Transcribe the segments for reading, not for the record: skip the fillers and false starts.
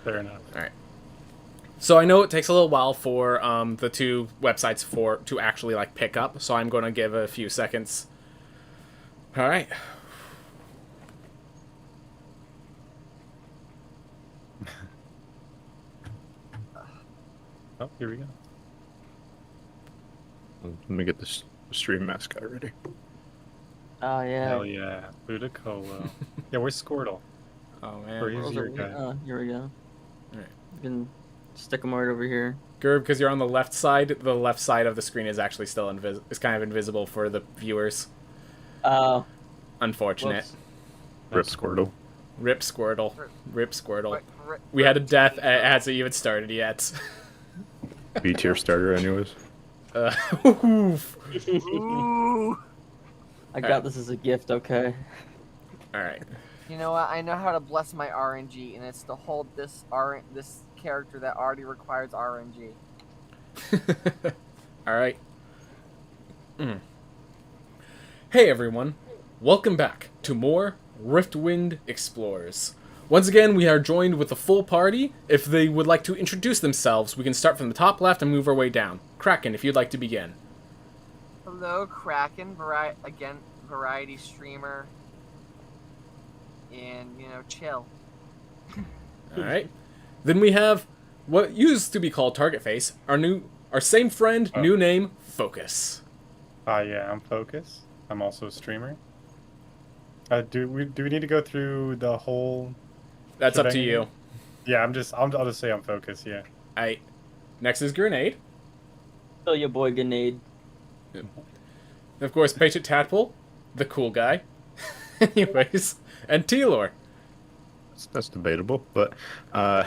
Fair enough. All right. So I know it takes a little while for the two websites to actually like pick up. So I'm going to give a few seconds. All right. Oh, here we go. Let me get this stream mascot ready. Oh yeah. Hell yeah, Ludicolo. Yeah, where's Squirtle? Oh man. Where is your Oh, guy? here we go. All right. You can stick them right over here. Gerb, because you're on the left side of the screen is actually still is kind of invisible for the viewers. Oh. Unfortunate. Rip Squirtle. Rip Squirtle. Rip Squirtle. Rip- We had a death. It hasn't even started yet. B tier starter, anyways. Oof. Ooh. I got this as a gift, okay? All right. You know what? I know how to bless my RNG, and it's to hold this character that already requires RNG. All right. Hey everyone, welcome back to more Riftwind Explorers. Once again, we are joined with the full party. If they would like to introduce themselves, we can start from the top left and move our way down. Kraken, if you'd like to begin. Hello, Kraken, variety streamer, and chill. All right. Then we have what used to be called Target Face, our same friend, new name, Focus. Yeah, I'm Focus. I'm also a streamer. Do we need to go through the whole? That's up to shebang? you. Yeah, I'll just say I'm Focus. Yeah. All right. Next is Grenade. Kill your boy Grenade. And of course, Patient Tadpole, the cool guy. Anyways, and T-Lore. That's debatable, but I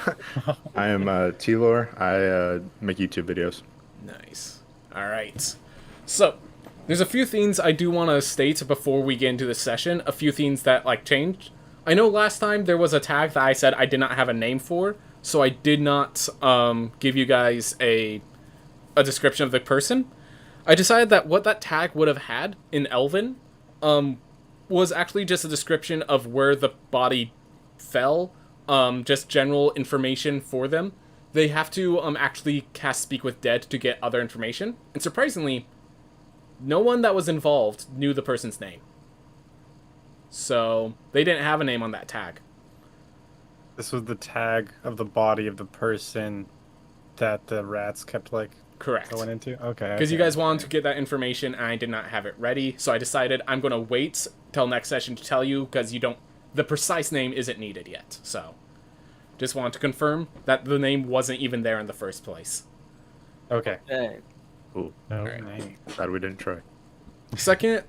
am T-Lore. I make YouTube videos. Nice. All right. So, there's a few things I do want to state before we get into the session. A few things that changed. I know last time there was a tag that I said I did not have a name for, so I did not give you guys a description of the person. I decided that what that tag would have had in Elven was actually just a description of where the body fell, just general information for them. They have to actually cast Speak with Dead to get other information, and surprisingly, no one that was involved knew the person's name. So, they didn't have a name on that tag. This was the tag of the body of the person that the rats kept Correct. going into. Okay. Because you guys wanted to get that information, and I did not have it ready, so I decided I'm going to wait till next session to tell you, because the precise name isn't needed yet, so just wanted to confirm that the name wasn't even there in the first place. Okay. Hey. Ooh, No Alright. name. glad we didn't try. Second,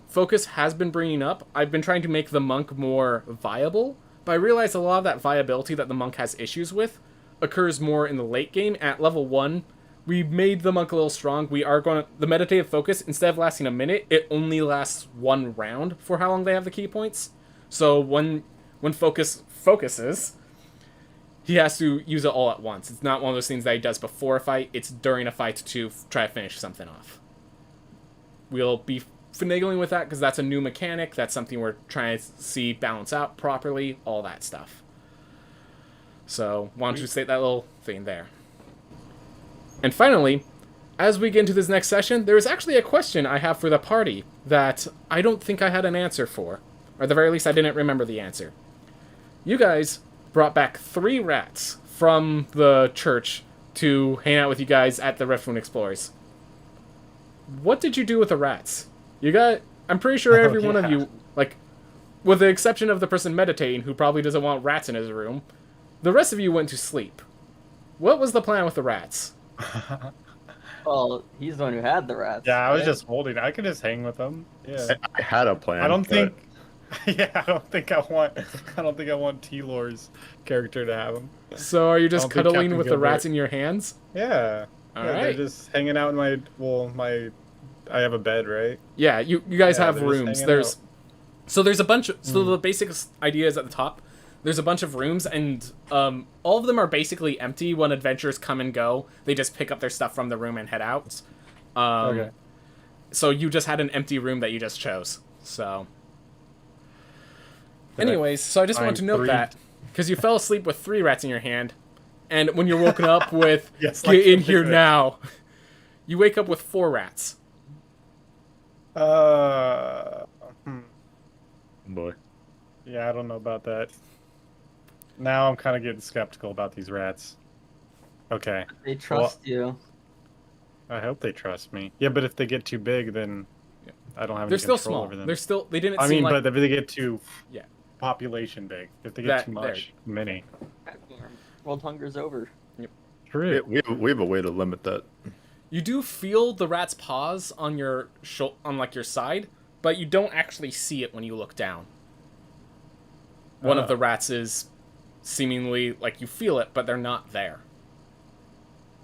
Focus has been bringing up, I've been trying to make the monk more viable, but I realized a lot of that viability that the monk has issues with occurs more in the late game. At level 1, we made the monk a little strong. The meditative focus, instead of lasting a minute, it only lasts 1 round for how long they have the key points. So when Focus focuses, he has to use it all at once. It's not one of those things that he does before a fight, it's during a fight to try to finish something off. We'll be finagling with that because that's a new mechanic. That's something we're trying to see balance out properly, all that stuff. So, wanted to state that little thing there. And finally, as we get into this next session, there is actually a question I have for the party that I don't think I had an answer for. Or at the very least, I didn't remember the answer. You guys brought back 3 rats from the church to hang out with you guys at the Riftwind Explorers. What did you do with the rats? I'm pretty sure every one of you, with the exception of the person meditating who probably doesn't want rats in his room, the rest of you went to sleep. What was the plan with the rats? Well, he's the one who had the rats. Yeah, I was right? just holding. I could just hang with them. Yeah. I had a plan. I don't but think. Yeah, I don't think I want T-Lore's character to have him. So are you I just don't think cuddling Captain with the Gilbert- rats in your hands? Yeah. All Yeah, right. They're just hanging out in my. I have a bed, right? Yeah, you guys Yeah, have they're just rooms. hanging There's a bunch of, so the basic idea is at the top. There's a bunch of rooms, and all of them are basically empty. When adventurers come and go, they just pick up their stuff from the room and head out. Okay. So you just had an empty room that you just chose. So, Did I anyways, so I just want to find note 3 that. Because you fell asleep with 3 rats in your hand, and when you're woken up with Yes, "Get like in the here big now," you wake up with 4 rats. Hmm. Boy. Yeah, I don't know about that. Now I'm kind of getting skeptical about these rats. Okay. They trust you. I hope they trust me. Yeah, but if they get too big, then I don't have They're any still control small. over them. They didn't I seem mean, like but if they get too yeah. population big, if they get That too there. much, many. World hunger's over. True. We have a way to limit that. You do feel the rat's paws on your on like your side, but you don't actually see it when you look down. One of the rats is seemingly like you feel it, but they're not there.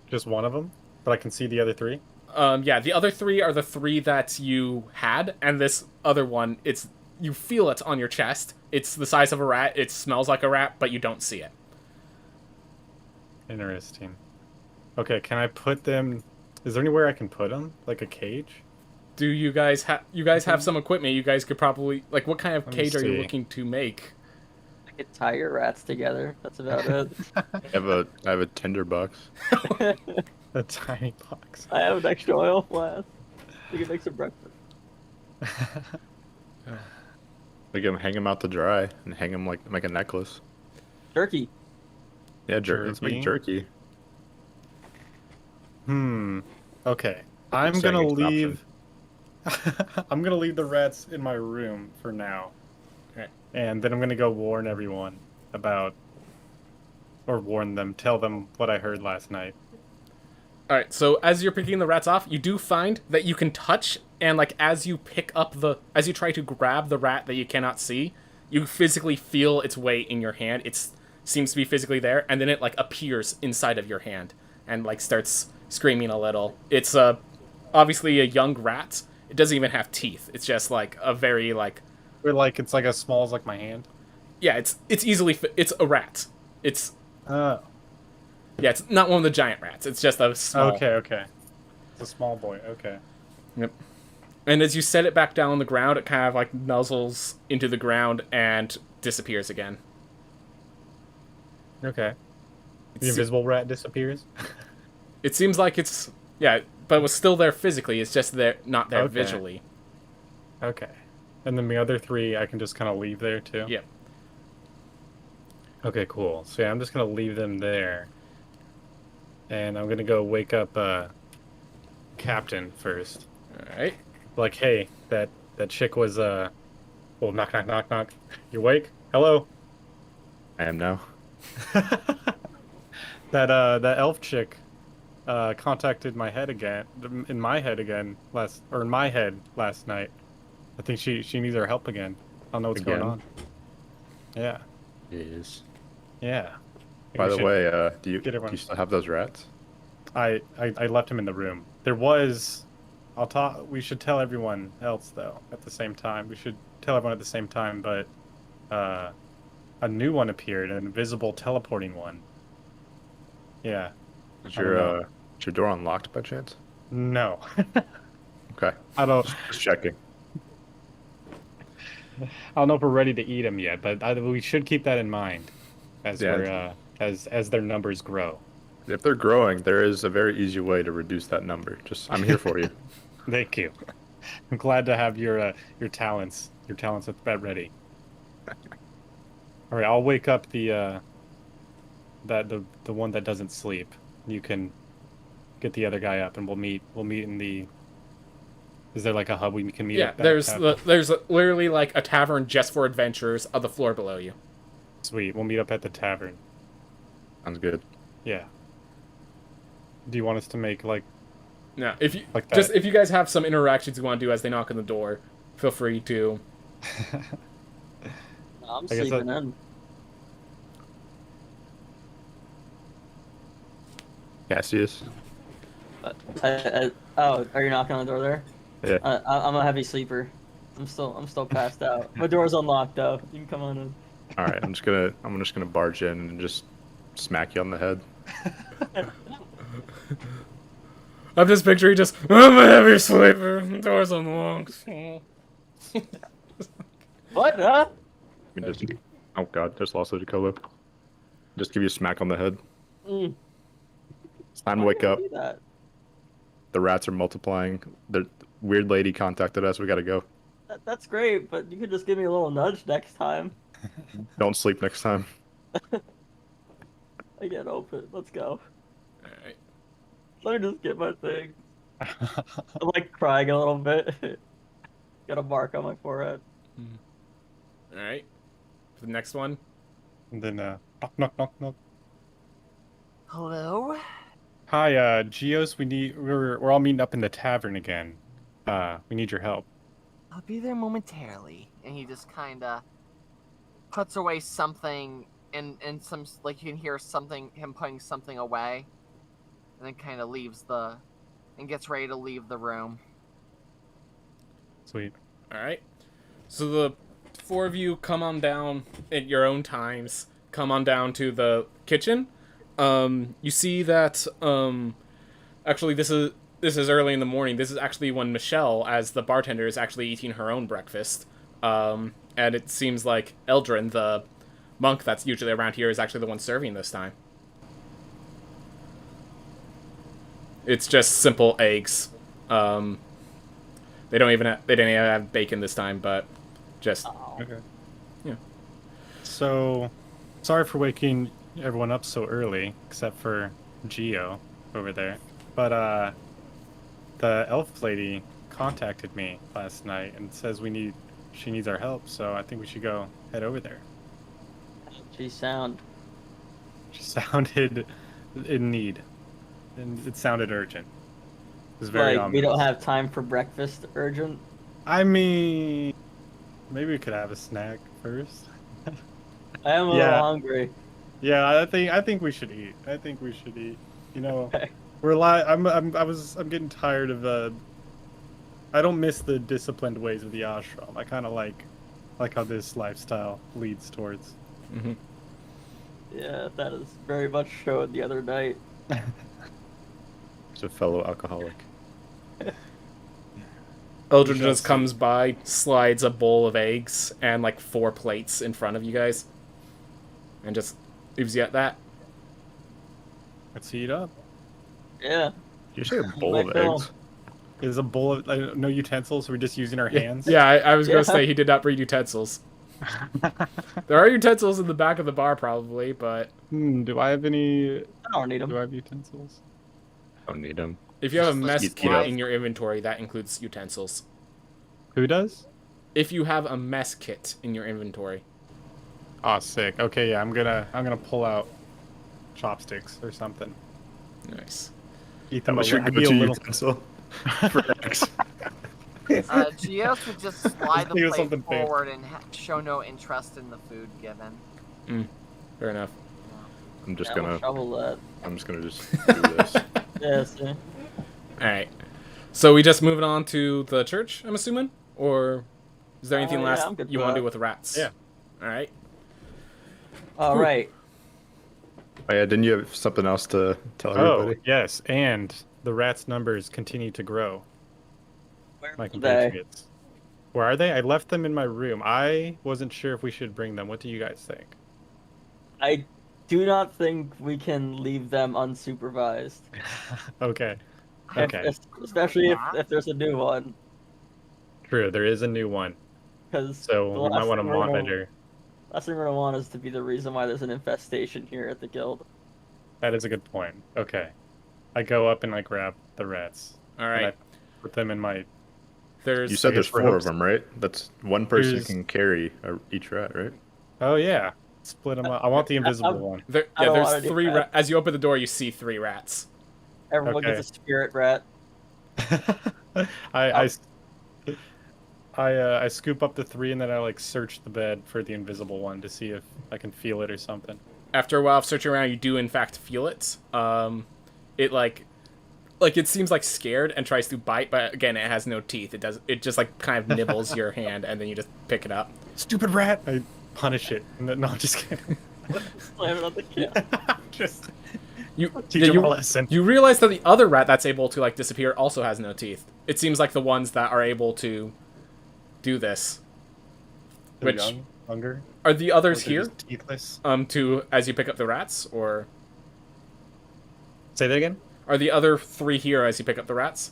Just one of them, but I can see the other 3. Yeah, the other 3 are the 3 that you had, and this other one, you feel it on your chest. It's the size of a rat. It smells like a rat, but you don't see it. Interesting. Okay, can I put them? Is there anywhere I can put them, like a cage? Do you guys have some equipment? You guys could probably like what kind of Let me cage are you see. looking to make? I could tie your rats together. That's about it. I have a tinder box. A tiny box. I have an extra oil flask. We can make some breakfast. We can hang them out to dry and hang them like a necklace. Turkey. Yeah, let's make jerky. Okay. I'm Saying gonna it's an leave. I'm gonna leave the rats in my room for now, Okay. and then I'm gonna go warn everyone about, or warn them, tell them what I heard last night. All right. So as you're picking the rats off, you do find that you can touch, and like as you as you try to grab the rat that you cannot see, you physically feel its weight in your hand. It seems to be physically there, and then it like appears inside of your hand and like starts screaming a little. It's obviously a young rat. It doesn't even have teeth. It's just like a very like Or like it's like as small as like my hand. yeah. It's easily it's a rat. It's Oh. yeah. It's not one of the giant rats. It's just a small. Okay. It's a small boy. Okay. Yep. And as you set it back down on the ground, it kind of like nuzzles into the ground and disappears again. Okay. The It's- invisible rat disappears. It seems like it's yeah, but it was still there physically. It's just there, not there Okay. visually. Okay. And then the other 3 I can just kind of leave there too. Yep. Okay, cool. So yeah, I'm just gonna leave them there, and I'm gonna go wake up Captain first. All right. Like, hey, that chick was well, knock knock knock knock. You awake? Hello. I am now. That elf chick contacted my head again, in my head last night. I think she needs our help again. I don't know what's going Again? on. Yeah. Yes. Yeah. By the way, do you everyone- still have those rats? I left him in the room. There was, we should tell everyone else though at the same time. We should tell everyone at the same time, but a new one appeared, an invisible teleporting one. Yeah. Is I don't know. your door unlocked by chance? No. Okay, I don't just checking. know if we're ready to eat them yet, but we should keep that in mind as Yeah. we're as their numbers grow. If they're growing, there is a very easy way to reduce that number. I'm here for you. Thank you. I'm glad to have your talents at ready. All right, I'll wake up the one that doesn't sleep. You can get the other guy up, and we'll meet in the. Is there like a hub we can meet? Yeah. at that There's tavern? there's literally like a tavern just for adventurers on the floor below you. Sweet. We'll meet up at the tavern. Sounds good. Yeah. Do you want us to make like? No, if you Like that. just if you guys have some interactions you want to do as they knock on the door, feel free to. I'm I guess sleeping in. Cassius. Oh, are you knocking on the door there? Yeah. I'm a heavy sleeper. I'm still passed out. My door's unlocked though. You can come on in. All right, I'm just gonna barge in and just smack you on the head. I'm just picturing I'm a heavy sleeper. Doors unlocked. What? Huh? You can just Oh god, just lost it to Colo. Just give you a smack on the head. Mm. It's time to Why wake do you up. do that? The rats are multiplying. The weird lady contacted us. We gotta go. That's great, but you could just give me a little nudge next time. Don't sleep next time. I get open. Let's go. All right. Let me just get my thing. I'm like crying a little bit. Got a mark on my forehead. All right. For the next one. And then knock knock knock knock. Hello? Hi, Geos. We're all meeting up in the tavern again. We need your help. I'll be there momentarily. And he just kind of puts away something, and some, like, you can hear something, him putting something away, and then kind of and gets ready to leave the room. Sweet. All right. So the four of you come on down at your own times. Come on down to the kitchen. You see that actually this is early in the morning. This is actually when Michelle, as the bartender, is actually eating her own breakfast. And it seems like Eldrin, the monk that's usually around here, is actually the one serving this time. It's just simple eggs. They didn't even have bacon this time, but just Oh. Okay. Yeah. So, sorry for waking everyone up so early, except for Geo over there. But the elf lady contacted me last night and says she needs our help. So I think we should go head over there. She sound. She sounded in need, and it sounded urgent. It was very Like, we ominous. don't have time for breakfast urgent. I mean, maybe we could have a snack first. I am a Yeah. little hungry. Yeah, I think we should eat. I think we should eat. You know, Okay. I'm getting tired of I don't miss the disciplined ways of the ashram. I kind of like how this lifestyle leads towards. mm-hmm. Yeah, that is very much showed the other night. He's a fellow alcoholic. Eldrin We shall just see. comes by, slides a bowl of eggs and like 4 plates in front of you guys, and just leaves you at that. Let's eat up. Yeah. Did you say a bowl Might of fill. eggs? Is a bowl of no utensils? We're just using our hands. Yeah, I was gonna Yeah. say he did not bring utensils. There are utensils in the back of the bar, probably, but Do I have any? I don't need Do I them. have utensils? Don't need them. if you have a Just mess eat kit up. in your inventory, that includes utensils. Who does? If you have a mess kit in your inventory, Oh, sick. Okay, yeah, I'm gonna pull out chopsticks or something. nice. Eat How them much a, your li- be a go-to little. utensil for eggs? Geos would just slide the Think of plate something fancy. forward and show no interest in the food given. Fair enough. I'm just Yeah, we'll gonna. shovel that. I'm just gonna just do this. Yes. Yeah. All right. So we just moving on to the church, I'm assuming, or is there anything yeah, last I'm good you for want to that. do with rats? Yeah. All right. All right. Oh yeah, didn't you have something else to tell Oh, everybody? yes, and the rats' numbers continue to grow. Where My are they? compatriots. Where are they? I left them in my room. I wasn't sure if we should bring them. What do you guys think? I do not think we can leave them unsupervised. Okay. If- Okay. especially if there's a new one. True, there is a new one. Because So we might want to monitor. Last thing we're gonna want is to be the reason why there's an infestation here at the guild. That is a good point. Okay. I go up and I grab the rats. All And right. I put them in my. There's You said there's guess we're 4 of hopes- them, right? That's one person There's- can carry each rat, right? Oh, yeah. Split them up. I want the invisible one. there, I yeah, don't there's wanna do 3 that. as you open the door, you see 3 rats. Everyone Okay. gets a spirit rat. I scoop up the 3 and then I like search the bed for the invisible one to see if I can feel it or something. After a while of searching around, you do in fact feel it. It like it seems like scared and tries to bite, but again, it has no teeth. It just like kind of nibbles your hand, and then you just pick it up. Stupid rat! I punish it. No, I'm just kidding. Slam it on the kid. Just You teach yeah, him a you, lesson. you realize that the other rat that's able to like disappear also has no teeth. It seems like the ones that are able to do this. They're Which young. Hunger. Are the others Or they're here? just teethless. To as you pick up the rats, or Say that again. are the other 3 here as you pick up the rats?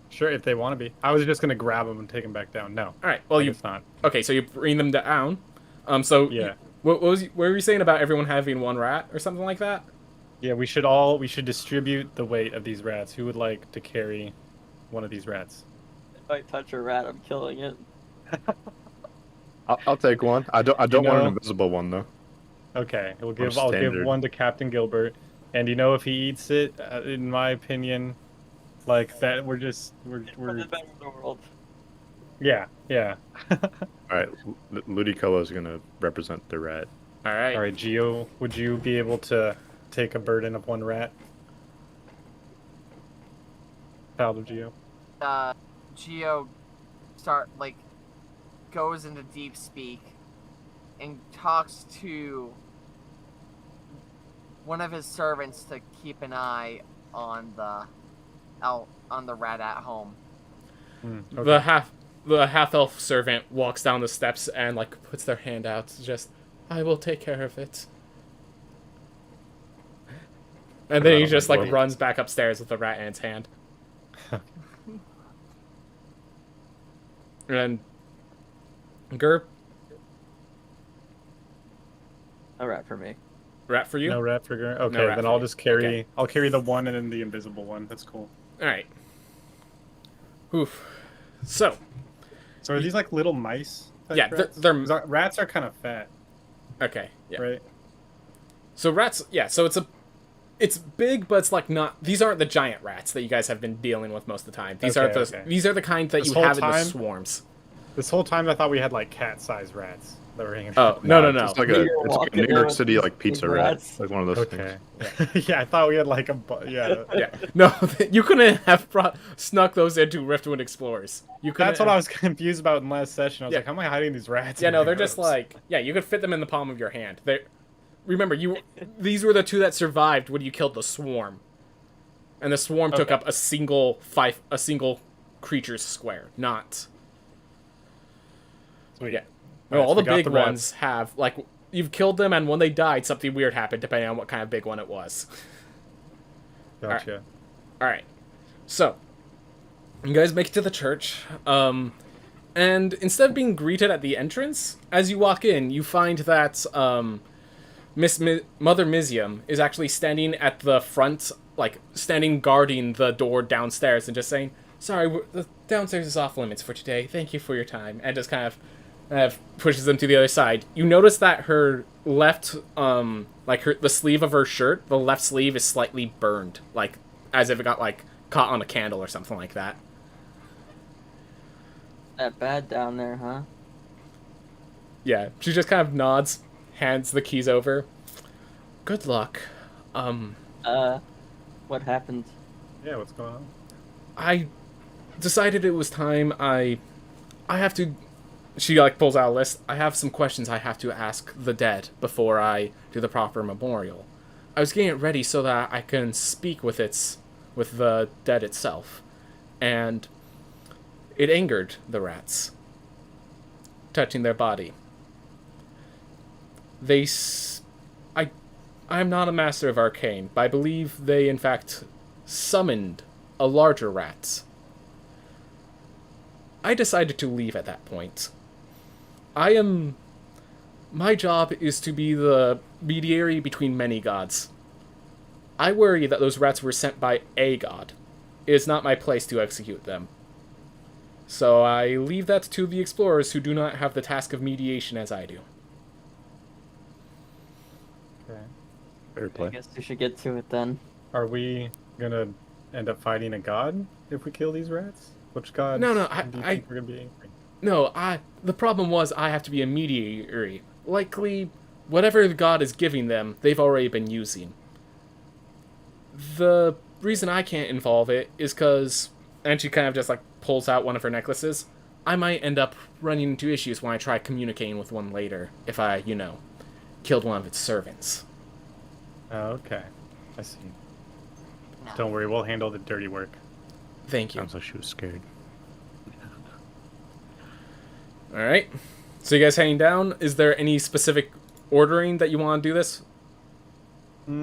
Sure, if they want to be. I was just gonna grab them and take them back down. No. All right. Well, I you guess not. okay? So you bring them down. So Yeah. what were you saying about everyone having 1 rat or something like that? Yeah, we should distribute the weight of these rats. Who would like to carry one of these rats? If I touch a rat, I'm killing it. I'll take one. I don't want know- an invisible one though. Okay, I'll give standard. one to Captain Gilbert, and you know if he eats it, in my opinion, like that we're For the better of the world. yeah. All right, Ludicolo is gonna represent the rat. All right. All right, Geo, would you be able to take a burden of 1 rat? Paladin Geo. Geo goes into deep speak and talks to one of his servants to keep an eye on the rat at home. Okay. The half elf servant walks down the steps and puts their hand out. Just, I will take care of it. And then he just runs back upstairs with the rat in his hand. And Gerb, A rat for me. rat for you. No rat for Gurren? Okay, No rat then for I'll you. just carry. Okay. I'll carry the one and then the invisible one. That's cool. All right. Oof. So So are these like little mice? type Yeah, rats? they're- 'Cause rats are kind of fat, okay, yeah. right? So rats, yeah. So it's big, but it's not. These aren't the giant rats that you guys have been dealing with most of the time. These Okay, are okay. these are the kind that This you whole have in the time? swarms. This whole time I thought we had like cat-sized rats that were hanging. Oh no. It's like a New York City pizza rat. Rats. Like one of those Okay. things. Yeah, I thought we had like yeah. Yeah, no, you couldn't have snuck those into Riftwind Explorers. You couldn't. That's what I was confused about in the last session. I was Yeah. like, how am I hiding these rats? Yeah, in no, my they're just robes? you could fit them in the palm of your hand. Remember, these were the 2 that survived when you killed the swarm, and the swarm took Okay. up a single creature's square, not. Sweet. Yeah. All No, right, all so the we got big the rats. ones have you've killed them, and when they died, something weird happened, depending on what kind of big one it was. Gotcha. All right, so you guys make it to the church, and instead of being greeted at the entrance, as you walk in, you find that Mother Mizium is actually standing at the front, standing guarding the door downstairs, and just saying, "Sorry, the downstairs is off limits for today. Thank you for your time," and just kind of pushes them to the other side. You notice that her left, the sleeve of her shirt, the left sleeve is slightly burned, as if it got caught on a candle or something like that. That bad down there, huh? Yeah, she just kind of nods, hands the keys over. Good luck. What happened? Yeah, what's going on? I decided it was time. I have to. She pulls out a list. I have some questions I have to ask the dead before I do the proper memorial. I was getting it ready so that I can speak with the dead itself, and it angered the rats. Touching their body. I'm not a master of arcane, but I believe they in fact summoned a larger rat. I decided to leave at that point. My job is to be the mediator between many gods. I worry that those rats were sent by a god. It is not my place to execute them. So I leave that to the explorers who do not have the task of mediation as I do. Okay. Fair I play. guess we should get to it then. Are we gonna end up fighting a god if we kill these rats? Which god? No, do you think I- we're gonna be angry? No, the problem was I have to be a mediator. Likely, whatever the god is giving them, they've already been using. The reason I can't involve it is because, and she kind of just pulls out one of her necklaces, I might end up running into issues when I try communicating with one later if I, killed one of its servants. Oh, okay. I see. No. Don't worry, we'll handle the dirty work. Thank you. Sounds like she was scared. All right. So you guys heading down? Is there any specific ordering that you want to do this? We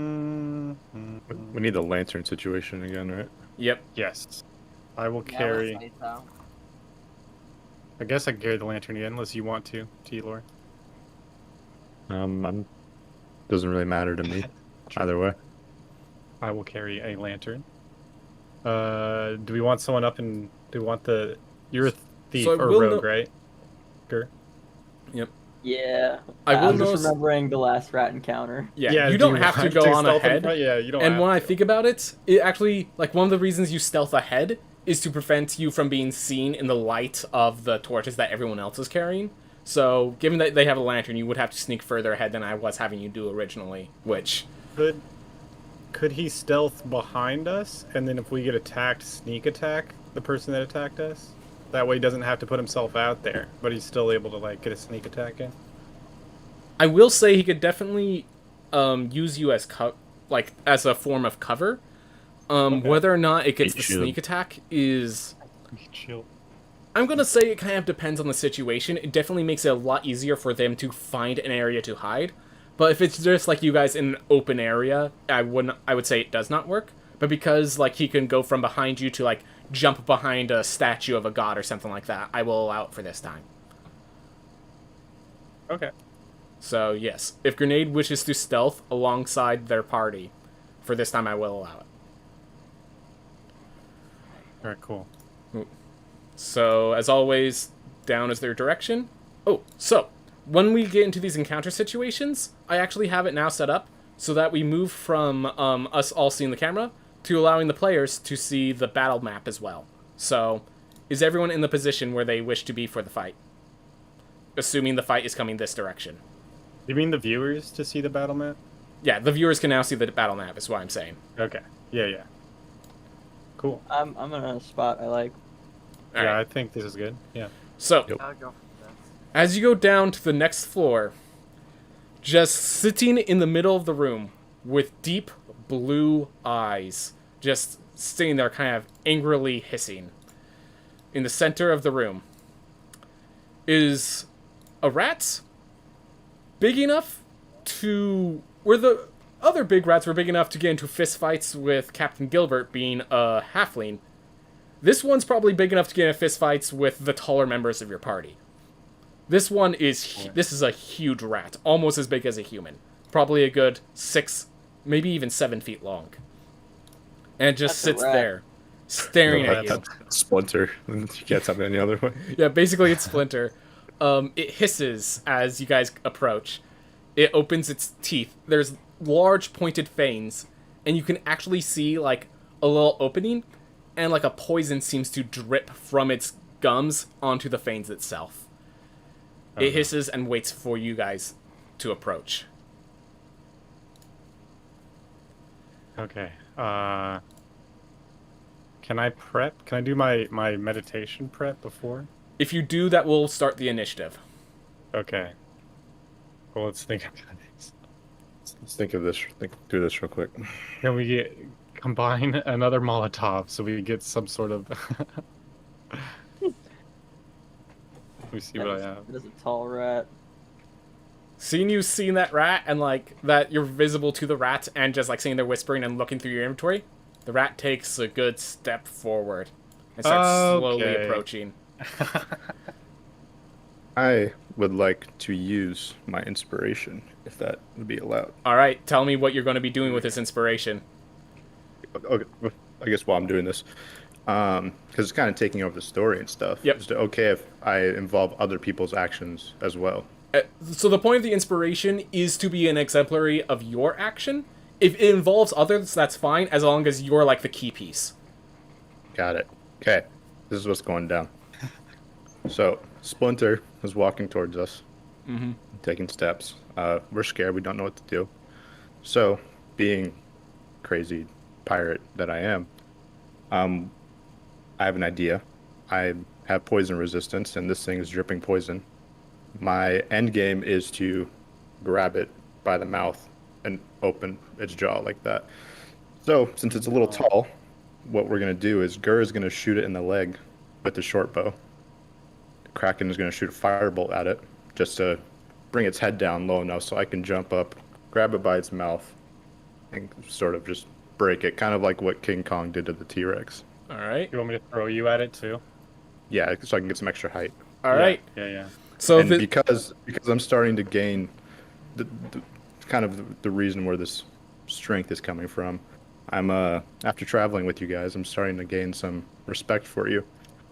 need the lantern situation again, right? Yep. Yes. I will Yeah, I would carry. say so. I guess I can carry the lantern again, unless you want to, T-Lore. Doesn't really matter to me. Either way. I will carry a lantern. Do we want someone up and do we want the... You're a thief So I or will rogue, no- right? Gur? Yep. Yeah. I will I'm just notice- remembering the last rat encounter. Yeah. you do don't have to want go on stealth in ahead. front? Yeah, you don't And have when I to. think about it, it actually, like, one of the reasons you stealth ahead is to prevent you from being seen in the light of the torches that everyone else is carrying. So, given that they have a lantern, you would have to sneak further ahead than I was having you do originally, which... Could he stealth behind us, and then if we get attacked, sneak attack the person that attacked us? That way he doesn't have to put himself out there, but he's still able to, like, get a sneak attack in? I will say he could definitely use you as as a form of cover. Okay. Whether or not it gets the Shield. sneak attack is... Chill. I'm gonna say it kind of depends on the situation. It definitely makes it a lot easier for them to find an area to hide. But if it's just like you guys in an open area, I would say it does not work. But because like he can go from behind you to like jump behind a statue of a god or something like that, I will allow it for this time. Okay. So yes, if Grenade wishes to stealth alongside their party, for this time I will allow it. Alright, cool. So as always, down is their direction. Oh, so when we get into these encounter situations, I actually have it now set up so that we move from us all seeing the camera to allowing the players to see the battle map as well. So, is everyone in the position where they wish to be for the fight? Assuming the fight is coming this direction. You mean the viewers to see the battle map? Yeah, the viewers can now see the battle map, is what I'm saying. Okay. Yeah. Cool. I'm in a spot I like. All Yeah, right. I think this is good. Yeah. So, Yep. I'll go for this. as you go down to the next floor, just sitting in the middle of the room with deep blue eyes, just sitting there kind of angrily hissing, in the center of the room, is a rat big enough to... where the other big rats were big enough to get into fistfights with Captain Gilbert being a halfling. This one's probably big enough to get into fistfights with the taller members of your party. This one is... this is a huge rat, almost as big as a human. Probably a good 6, maybe even 7 feet long. And it just That's a sits rat. there, staring at you. That's Splinter. You can't tell me any other way. Yeah, basically it's Splinter. It hisses as you guys approach. It opens its teeth. There's large pointed fangs, and you can actually see like a little opening, and like a poison seems to drip from its gums onto the fangs itself. It hisses and waits for you guys to approach. Okay. Can I prep? Can I do my meditation prep before? If you do, that will start the initiative. Okay. Well, let's think about this. Let's think through this real quick. Can we combine another Molotov so we get some sort of... Let me see what I have. It is a tall rat. Seeing that rat and like that you're visible to the rat and just like sitting there whispering and looking through your inventory, the rat takes a good step forward and starts slowly Okay. approaching. I would like to use my inspiration, if that would be allowed. All right, tell me what you're going to be doing with this inspiration. Okay, I guess while I'm doing this, because it's kind of taking over the story and stuff. Yep. Is it okay if I involve other people's actions as well? So the point of the inspiration is to be an exemplary of your action. If it involves others, that's fine, as long as you're like the key piece. Got it. Okay, this is what's going down. So Splinter is walking towards us, taking steps. We're scared. We don't know what to do. So, being crazy pirate that I am, I have an idea. I have poison resistance, and this thing is dripping poison. My end game is to grab it by the mouth and open its jaw like that. So, since it's a little tall, what we're going to do is Gur is going to shoot it in the leg with the short bow. Kraken is going to shoot a firebolt at it just to bring its head down low enough so I can jump up, grab it by its mouth, and sort of just break it, kind of like what King Kong did to the T-Rex. All right. You want me to throw you at it too? Yeah, so I can get some extra height. All right. Yeah. So And because I'm starting to gain the kind of the reason where this strength is coming from, I'm after traveling with you guys, I'm starting to gain some respect for you,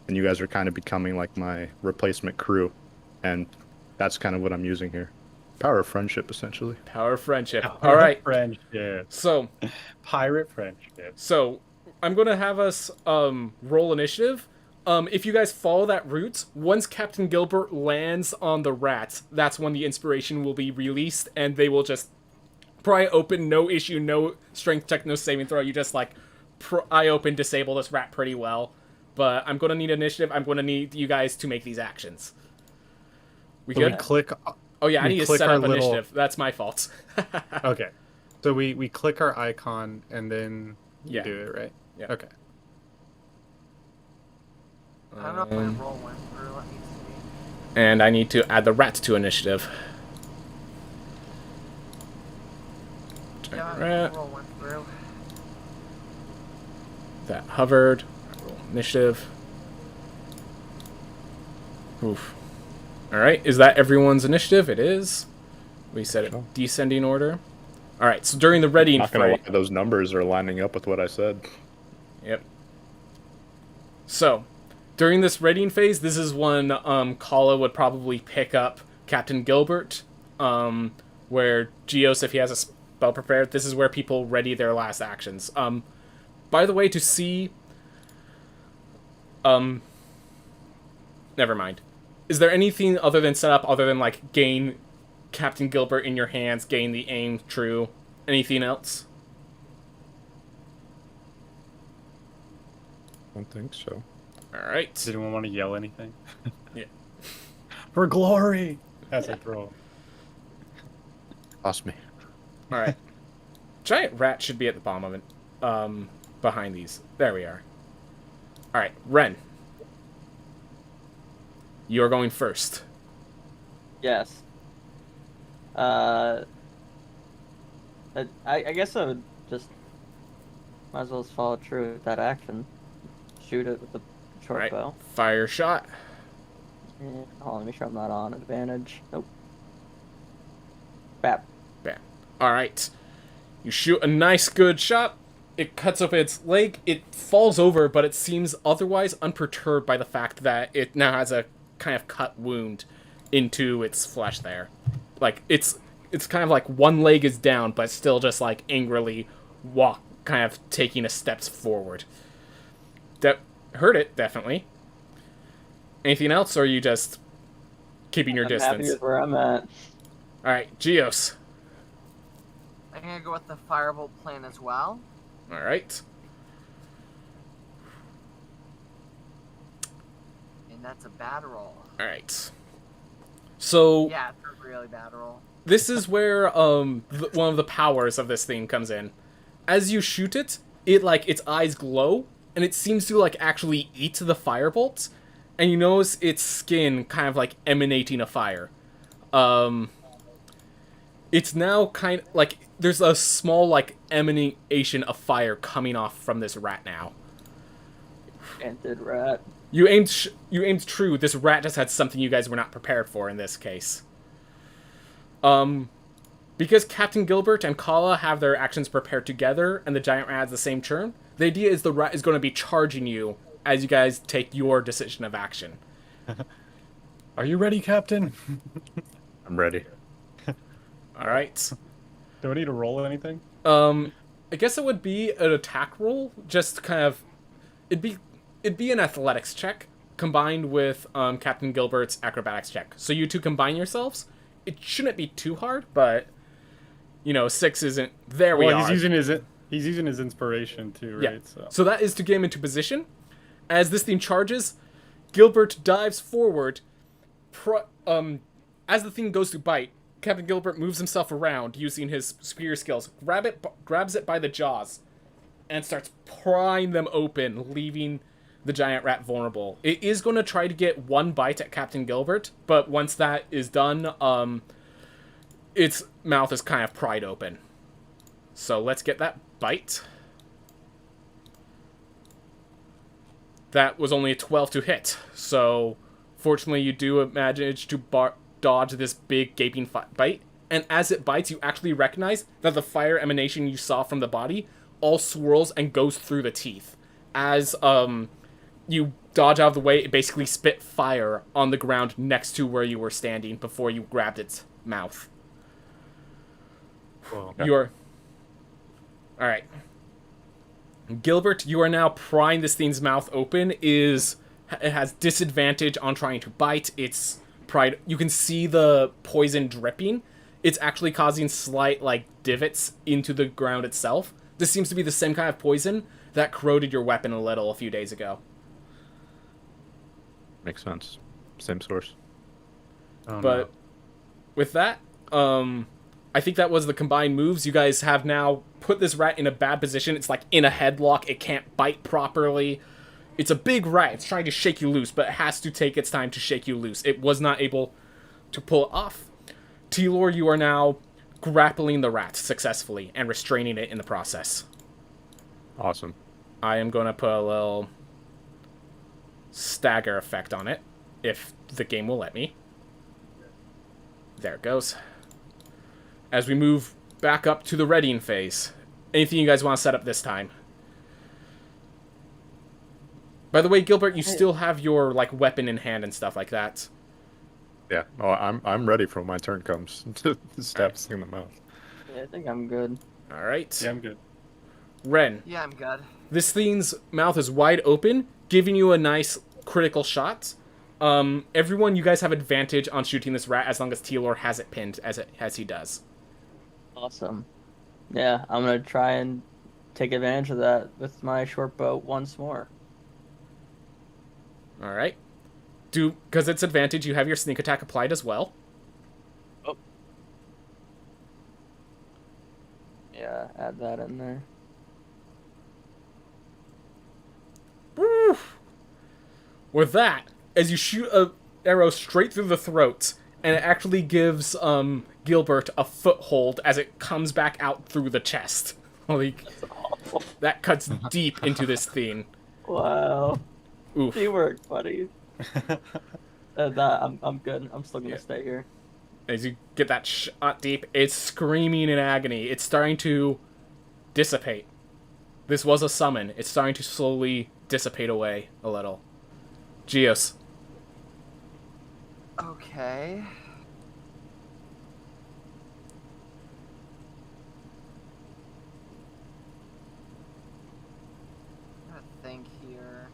and you guys are kind of becoming like my replacement crew, and that's kind of what I'm using here. Power of friendship, essentially. power of friendship. All right. Friendship. So Pirate friendship. I'm gonna have us roll initiative. If you guys follow that route, once Captain Gilbert lands on the rat, that's when the inspiration will be released, and they will just pry open, no issue, no strength check, no saving throw. You just like pry open, disable this rat pretty well. But I'm gonna need initiative. I'm gonna need you guys to make these actions. We So good? we click. Oh yeah, I we need to click set our up little- initiative. That's my fault. Okay. So we click our icon and then Yeah. do it, right? Yeah. Okay. I don't know if my roll went through. Let me see. And I need to add the rat to initiative. Yeah, my Rat. roll went through. That hovered. Roll initiative. Oof. Alright, is that everyone's initiative? It is. We set it Sure. descending order. Alright, so during the readying Not gonna lie, phase. those numbers are lining up with what I said. Yep. So, during this readying phase, this is when Kala would probably pick up Captain Gilbert. Where Geos, if he has a spell prepared, this is where people ready their last actions. By the way, to see... Never mind. Is there anything other than setup, other than, like, gain Captain Gilbert in your hands, gain the aim true? Anything else? I don't think so. Alright. Does anyone want to yell anything? Yeah. For glory! As I throw. Lost me. Alright. Giant rat should be at the bottom of it. Behind these. There we are. Alright, Ren. You're going first. Yes. I guess I would just might as well just follow through with that action. Shoot it with the short Alright. bow. Fire shot. Hold on, let me make sure I'm not on advantage. Nope. Bap. Bam. Alright. You shoot a nice good shot. It cuts up its leg. It falls over, but it seems otherwise unperturbed by the fact that it now has a kind of cut wound into its flesh there. Like, it's kind of like one leg is down, but still just like angrily kind of taking a steps forward. That hurt it, definitely. Anything else, or are you just keeping your I'm distance? happy with where I'm at. Alright, Geos. I'm gonna go with the firebolt plan as well. Alright. And that's a bad roll. Alright. So, Yeah, it's a really bad roll. this is where one of the powers of this thing comes in. As you shoot it, its eyes glow, and it seems to like actually eat the firebolt, and you notice its skin kind of like emanating a fire. It's now kind of like there's a small like emanation of fire coming off from this rat now. Enchanted rat. You aimed true. This rat just had something you guys were not prepared for in this case. Because Captain Gilbert and Kala have their actions prepared together, and the giant rat has the same turn, the idea is the rat is going to be charging you as you guys take your decision of action. Are you ready, Captain? I'm ready. Alright. Do I need to roll anything? I guess it would be an attack roll, just kind of... It'd be an athletics check, combined with Captain Gilbert's acrobatics check. So you two combine yourselves. It shouldn't be too hard, but... 6 isn't... There we are. He's using his inspiration too, right? Yeah. So that is to get him into position. As this thing charges, Gilbert dives forward. As the thing goes to bite, Captain Gilbert moves himself around using his superior skills, grabs it by the jaws, and starts prying them open, leaving the giant rat vulnerable. It is going to try to get one bite at Captain Gilbert, but once that is done, its mouth is kind of pried open. So let's get that bite. That was only a 12 to hit, so fortunately you do manage to dodge this big gaping bite, and as it bites, you actually recognize that the fire emanation you saw from the body all swirls and goes through the teeth. As you dodge out of the way, it basically spit fire on the ground next to where you were standing before you grabbed its mouth. Whoa. You're... Alright. Gilbert, you are now prying this thing's mouth open. It has disadvantage on trying to bite. It's pried. You can see the poison dripping. It's actually causing slight, like, divots into the ground itself. This seems to be the same kind of poison that corroded your weapon a few days ago. Makes sense. Same source. Oh, But no. with that, I think that was the combined moves. You guys have now put this rat in a bad position. It's like in a headlock. It can't bite properly. It's a big rat. It's trying to shake you loose, but it has to take its time to shake you loose. It was not able to pull it off. T-Lore, you are now grappling the rat successfully and restraining it in the process. Awesome. I am going to put a little stagger effect on it, if the game will let me. There it goes. As we move back up to the readying phase. Anything you guys want to set up this time? By the way, Gilbert, you still have your like weapon in hand and stuff like that. Yeah. Oh, I'm ready for when my turn comes. Stabs in the mouth. Yeah, I think I'm good. All right. Yeah, I'm good. Ren, Yeah, I'm good. this thing's mouth is wide open, giving you a nice critical shot. Everyone, you guys have advantage on shooting this rat as long as T-Lore has it pinned as he does. Awesome. Yeah, I'm gonna try and take advantage of that with my short bow once more. All right. Because it's advantage, you have your sneak attack applied as well. Oh. Yeah, add that in there. Woo! With that, as you shoot a arrow straight through the throat, and it actually gives Gilbert a foothold as it comes back out through the chest. Like, that cuts deep into this thing. Wow. Oof. Teamwork, buddy. I'm good. I'm still gonna stay here. As you get that shot deep, it's screaming in agony. It's starting to dissipate. This was a summon. It's starting to slowly dissipate away a little. Geos. Okay. I'm gonna think here.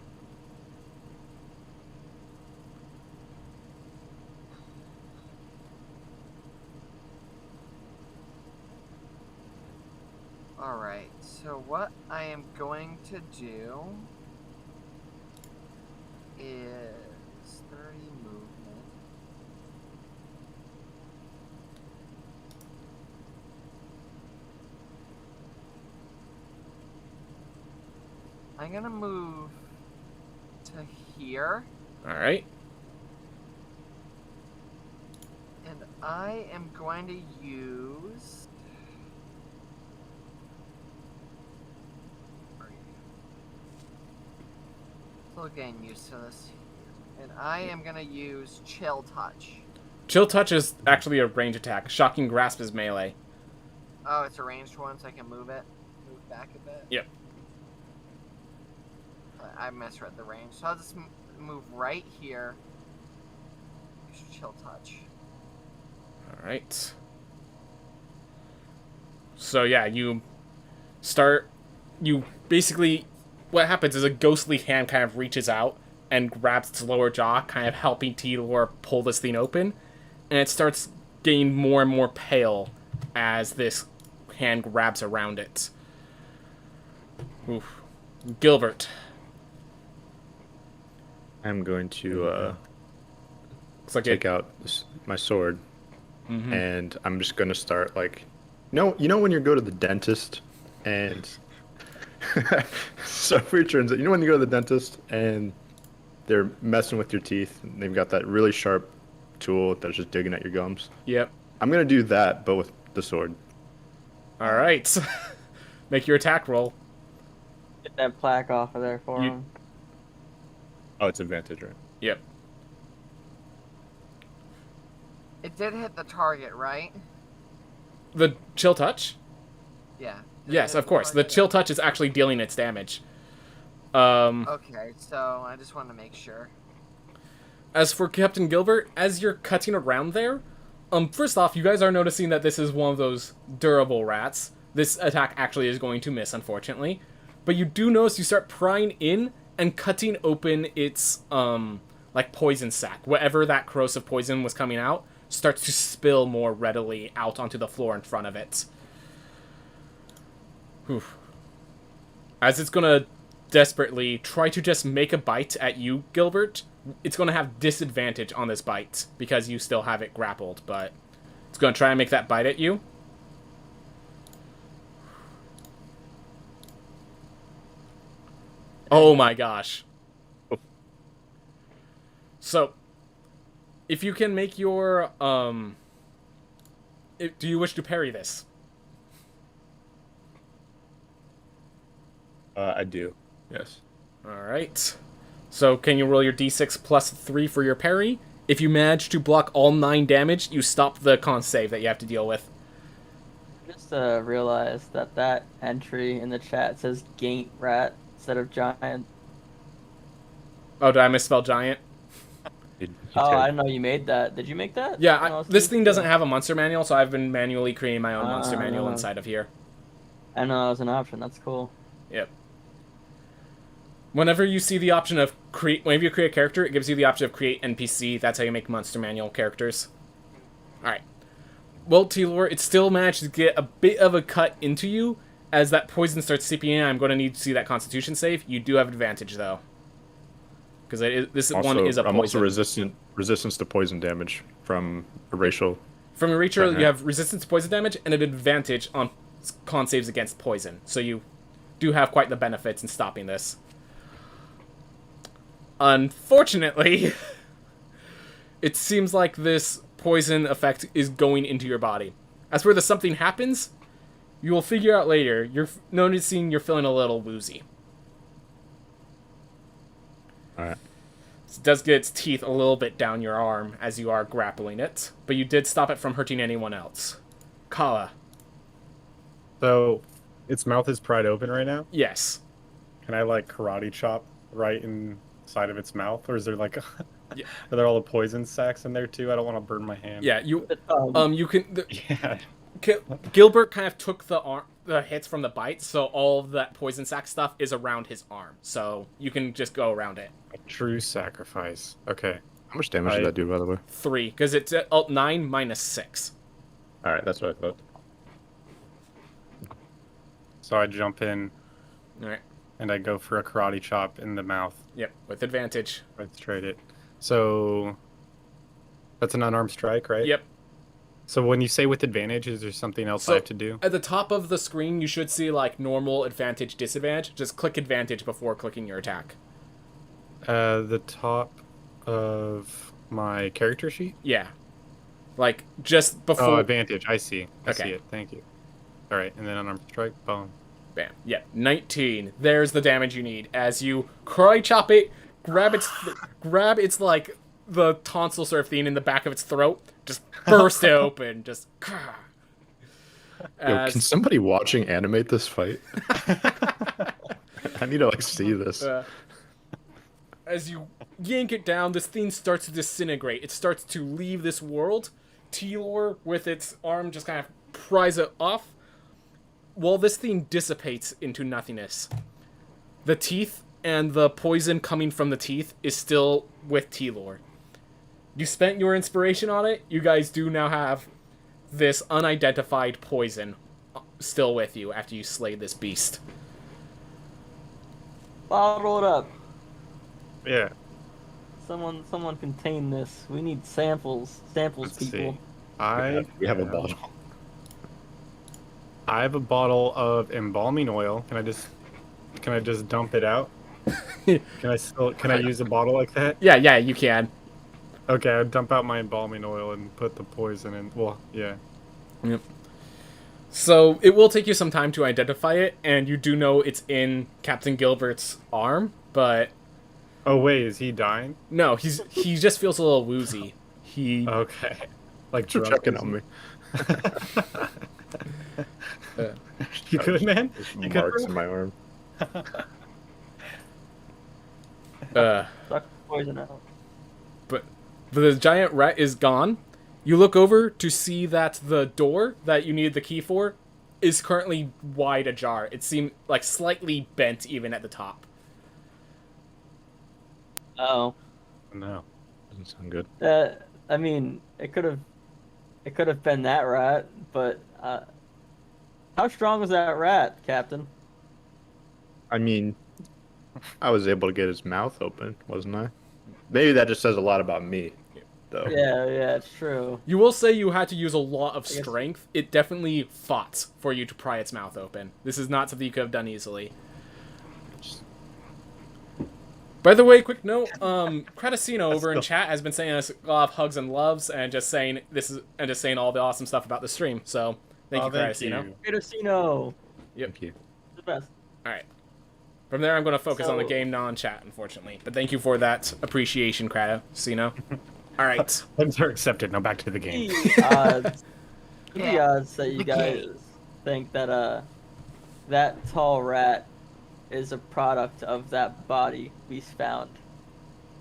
Alright, so what I am going to do is 30 movement. I'm gonna move to here, All right. and I am going to use. Still getting used to this. And I am gonna use Chill Touch. Chill Touch is actually a range attack. Shocking Grasp is melee. Oh, it's a ranged one, so I can move back a bit. Yep. I misread the range, so I'll just move right here. Use Chill Touch. All right. So yeah, you basically, what happens is a ghostly hand kind of reaches out and grabs its lower jaw, kind of helping T-Lore pull this thing open, and it starts getting more and more pale as this hand grabs around it. Oof. Gilbert. I'm going to Looks like take it. out my sword, Mhm. and I'm just gonna start like, you know when you go to the dentist and So for your turns, you know when you go to the dentist and they're messing with your teeth, and they've got that really sharp tool that's just digging at your gums. Yep. I'm gonna do that, but with the sword. All right. Make your attack roll. Get that plaque off of there for You- him. Oh, it's advantage, right? Yep. It did hit the target, right? The chill touch? Yeah. Did it Yes, hit of course. The target? chill touch is actually dealing its damage. Okay, so I just wanted to make sure. As for Captain Gilbert, as you're cutting around there, first off, you guys are noticing that this is one of those durable rats. This attack actually is going to miss, unfortunately. But you do notice you start prying in and cutting open its, like, poison sac. Whatever that corrosive poison was coming out starts to spill more readily out onto the floor in front of it. Whew. As it's gonna desperately try to just make a bite at you, Gilbert, it's going to have disadvantage on this bite because you still have it grappled, but it's going to try and make that bite at you. Oh my gosh. So, if you can make your, do you wish to parry this? I do. Yes. Alright. So, can you roll your d6 plus 3 for your parry? If you manage to block all 9 damage, you stop the con save that you have to deal with. Just realized that that entry in the chat says Gaint Rat instead of Giant. Oh, did I misspell giant? Oh, I didn't know you made that. Did you make that? Yeah, Oh, this sweet. thing doesn't have a monster manual, so I've been manually creating my own monster manual Ah. inside of here. I didn't know that was an option. That's cool. Yep. Whenever you see the option of whenever you create a character, it gives you the option of create NPC. That's how you make monster manual characters. Alright. Well, Telor, it still managed to get a bit of a cut into you. As that poison starts seeping in, I'm going to need to see that constitution save. You do have advantage, though. Because this one is a poison. I'm also resistance to poison damage from a racial. From your Rachel, Okay. you have resistance to poison damage and an advantage on con saves against poison. So you do have quite the benefits in stopping this. Unfortunately, it seems like this poison effect is going into your body. As for the something happens, you will figure out later. You're noticing you're feeling a little woozy. Alright. It does get its teeth a little bit down your arm as you are grappling it, but you did stop it from hurting anyone else. Kala. So, its mouth is pried open right now. Yes. Can I like karate chop right inside of its mouth, or is there like, Yeah. are there all the poison sacs in there too? I don't want to burn my hand. Yeah, you you can Yeah. Gilbert kind of took the hits from the bite, so all of that poison sac stuff is around his arm. So you can just go around it. A true sacrifice. Okay. How much damage did that do, by the way? 3, because it's at alt 9 minus 6. Alright, that's what I thought. So I jump in Alright. and I go for a karate chop in the mouth. Yep, with advantage. Right straight it. So that's an unarmed strike, right? Yep. So when you say with advantage, is there something else So- I have to do? At the top of the screen, you should see like normal, advantage, disadvantage. Just click advantage before clicking your attack. The top of my character sheet? Yeah. Like, just before... Oh, advantage. I see. I Okay. see it. Thank you. All right, and then unarmed strike. Boom. Bam. Yeah, 19. There's the damage you need. As you karate chop it, grab its like the tonsil sort of thing in the back of its throat, just burst it open, just. Yo, can somebody watching animate this fight? I need to like see this. As you yank it down, this thing starts to disintegrate. It starts to leave this world. Telor, with its arm, just kind of pries it off. While this thing dissipates into nothingness, the teeth and the poison coming from the teeth is still with Telor. You spent your inspiration on it. You guys do now have this unidentified poison still with you after you slayed this beast. Bottle it up. Yeah. Someone contain this. We need samples. Samples, Let's people. see. We have a bottle. I have a bottle of embalming oil. Can I just Can I just dump it out? Can I use a bottle like that? Yeah, you can. Okay, I dump out my embalming oil and put the poison in. Well, yeah. Yep. So it will take you some time to identify it, and you do know it's in Captain Gilbert's arm, but Oh wait, is he dying? no, he just feels a little woozy. He Okay. Like You're drunk checking is on me. You good, man? You good, Marks bro? in my arm. uh Suck the poison out. but the giant rat is gone. You look over to see that the door that you needed the key for is currently wide ajar. It seemed like slightly bent even at the top. Oh, No. Doesn't sound good. I mean, it could have been that rat, but how strong was that rat, Captain? I mean, I was able to get his mouth open, wasn't I? Maybe that just says a lot about me, though. Yeah, it's true. You will say you had to use a lot of guess- strength. It definitely fought for you to pry its mouth open. This is not something you could have done easily. By the way, quick note, Cretacino over in chat has been saying us a lot of hugs and loves and just saying all the awesome stuff about the stream. So thank you, Cretacino. Casino, Thank you. the best. Alright. From there I'm gonna focus on the So- game non-chat, unfortunately. But thank you for that appreciation, Cretacino. Alright. Terms are accepted. Now back to the game. The odds that you The guys game. think that that tall rat is a product of that body we found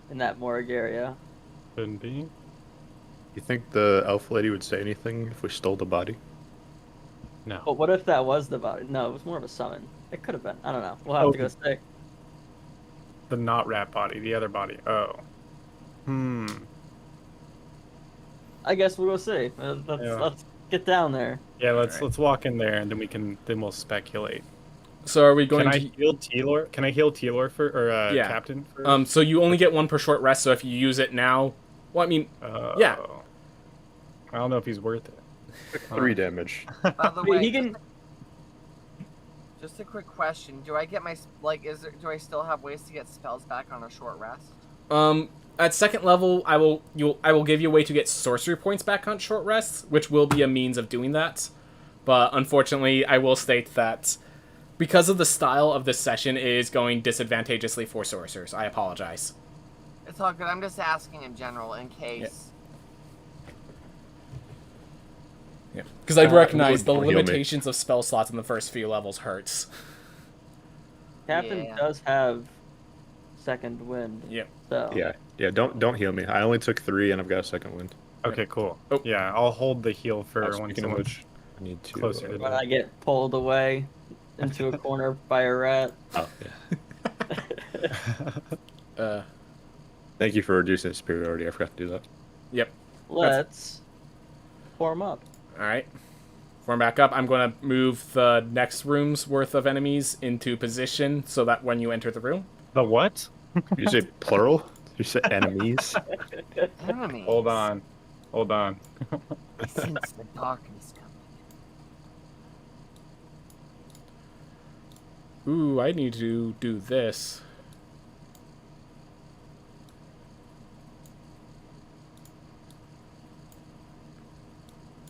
in that morgue area. Couldn't be. You think the elf lady would say anything if we stole the body? No. But what if that was the body? No, it was more of a summon. It could have been. I don't know. We'll have to go stick. The not rat body. The other body. Oh. I guess we'll go see. Yeah. Let's get down there. Yeah. Let's walk in there and then we'll speculate. So are we going Can I to heal Telor? Can I heal Telor Yeah. Captain? First? so you only get one per short rest, so if you use it now, well, I mean, yeah. I don't know if he's worth it. 3 damage. By the Wait, way, he can. just a quick question: do I get my do I still have ways to get spells back on a short rest? At second level, I will give you a way to get sorcery points back on short rests, which will be a means of doing that. But unfortunately, I will state that because of the style of this session, it is going disadvantageously for sorcerers. I apologize. It's all good. I'm just asking in general in case. Yeah, because I recognize the don't heal me. limitations of spell slots in the first few levels hurts. Captain Yeah. does have second wind. Yep. So Yeah. Don't heal me. I only took 3, and I've got a second wind. Okay, cool. Oh. Yeah, I'll hold the heal for when Speaking of someone's which, I need to. closer to when I get pulled away into a corner by a rat. Oh, yeah. Thank you for reducing the superiority. I forgot to do that. Yep. Let's form up. All right. Form back up. I'm going to move the next room's worth of enemies into position so that when you enter the room. the what? You say plural? You say enemies? Enemies. Hold on. I sense the darkness coming. Ooh, I need to do this.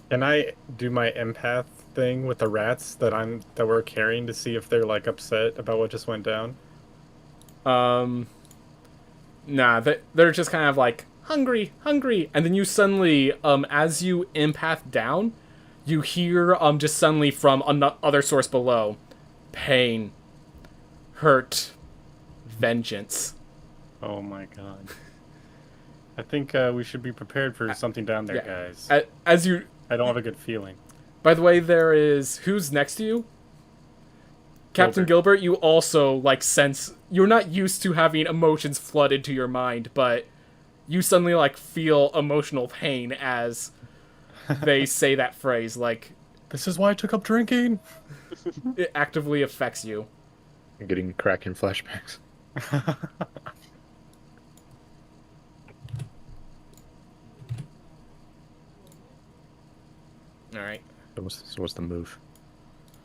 Can I do my empath thing with the rats that we're carrying to see if they're like upset about what just went down? Nah, they're just kind of like hungry, and then you suddenly, as you empath down, you hear just suddenly from another source below, pain, hurt, vengeance. Oh my god. I think we should be prepared for something down there, Yeah. guys. As you, I don't have a good feeling. by the way, there is who's next to you. Captain Gilbert, you also sense you're not used to having emotions flood into your mind, but you suddenly feel emotional pain as they say that phrase. This is why I took up drinking. It actively affects you. I'm getting Kraken flashbacks. All right. So what's the move?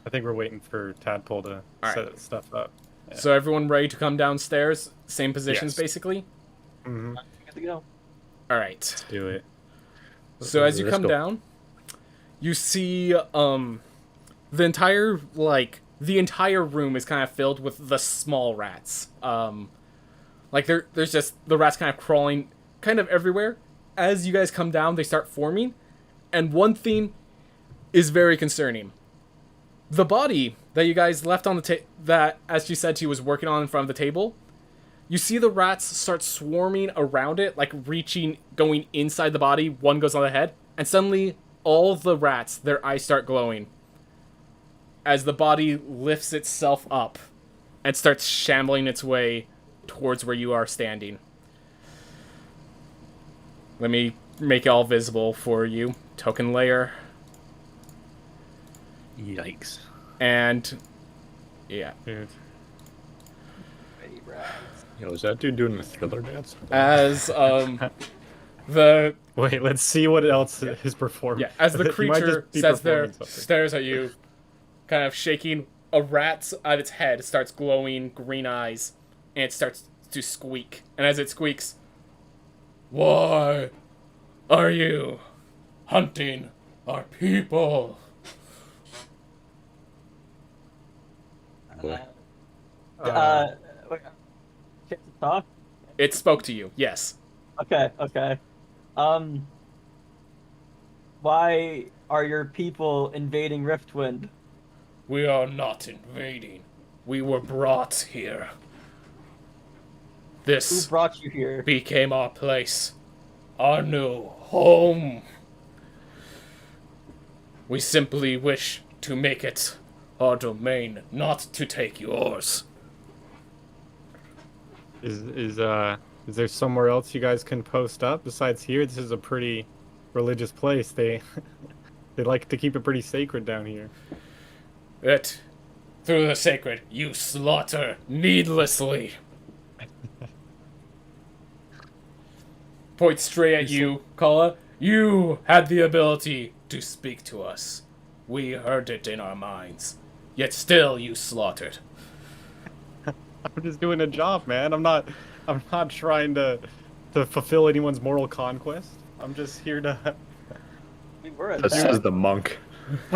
I think we're waiting for Tadpole to All set right. stuff up. So everyone ready to come downstairs? Same positions, Yes. basically? Mm-hmm. Good to go. Alright. Do it. So as you Let's come go. down, you see the entire room is kind of filled with the small rats. There's just the rats kind of crawling kind of everywhere. As you guys come down, they start forming, and one thing is very concerning. The body that you guys left on the that, as you said, she was working on in front of the table. You see the rats start swarming around it, like going inside the body. One goes on the head, and suddenly all the rats, their eyes start glowing as the body lifts itself up and starts shambling its way towards where you are standing. Let me make it all visible for you. Token layer. Yikes. And yeah. Dude. Ready, rats. Yo, is that dude doing the Thriller dance? As the Wait, let's see what else his performance. yeah, as the He might creature just be says there, performing something. stares at you, kind of shaking, a rat at its head starts glowing green eyes, and it starts to squeak. And as it squeaks, "Why are you hunting our people?" Boy. Wait, chance to talk? It spoke to you, yes. Okay, okay. Why are your people invading Riftwind? We are not invading. We were brought here. Who This brought you here? became our place, our new home. We simply wish to make it our domain, not to take yours. Is there somewhere else you guys can post up besides here? This is a pretty religious place. They they like to keep it pretty sacred down here. That, through the sacred, you slaughter needlessly. Point straight at you, Kala. You had the ability to speak to us. We heard it in our minds. Yet still you slaughtered. I'm just doing a job, man. I'm not trying to fulfill anyone's moral conquest. I'm just here to. We were That attacked. says the monk.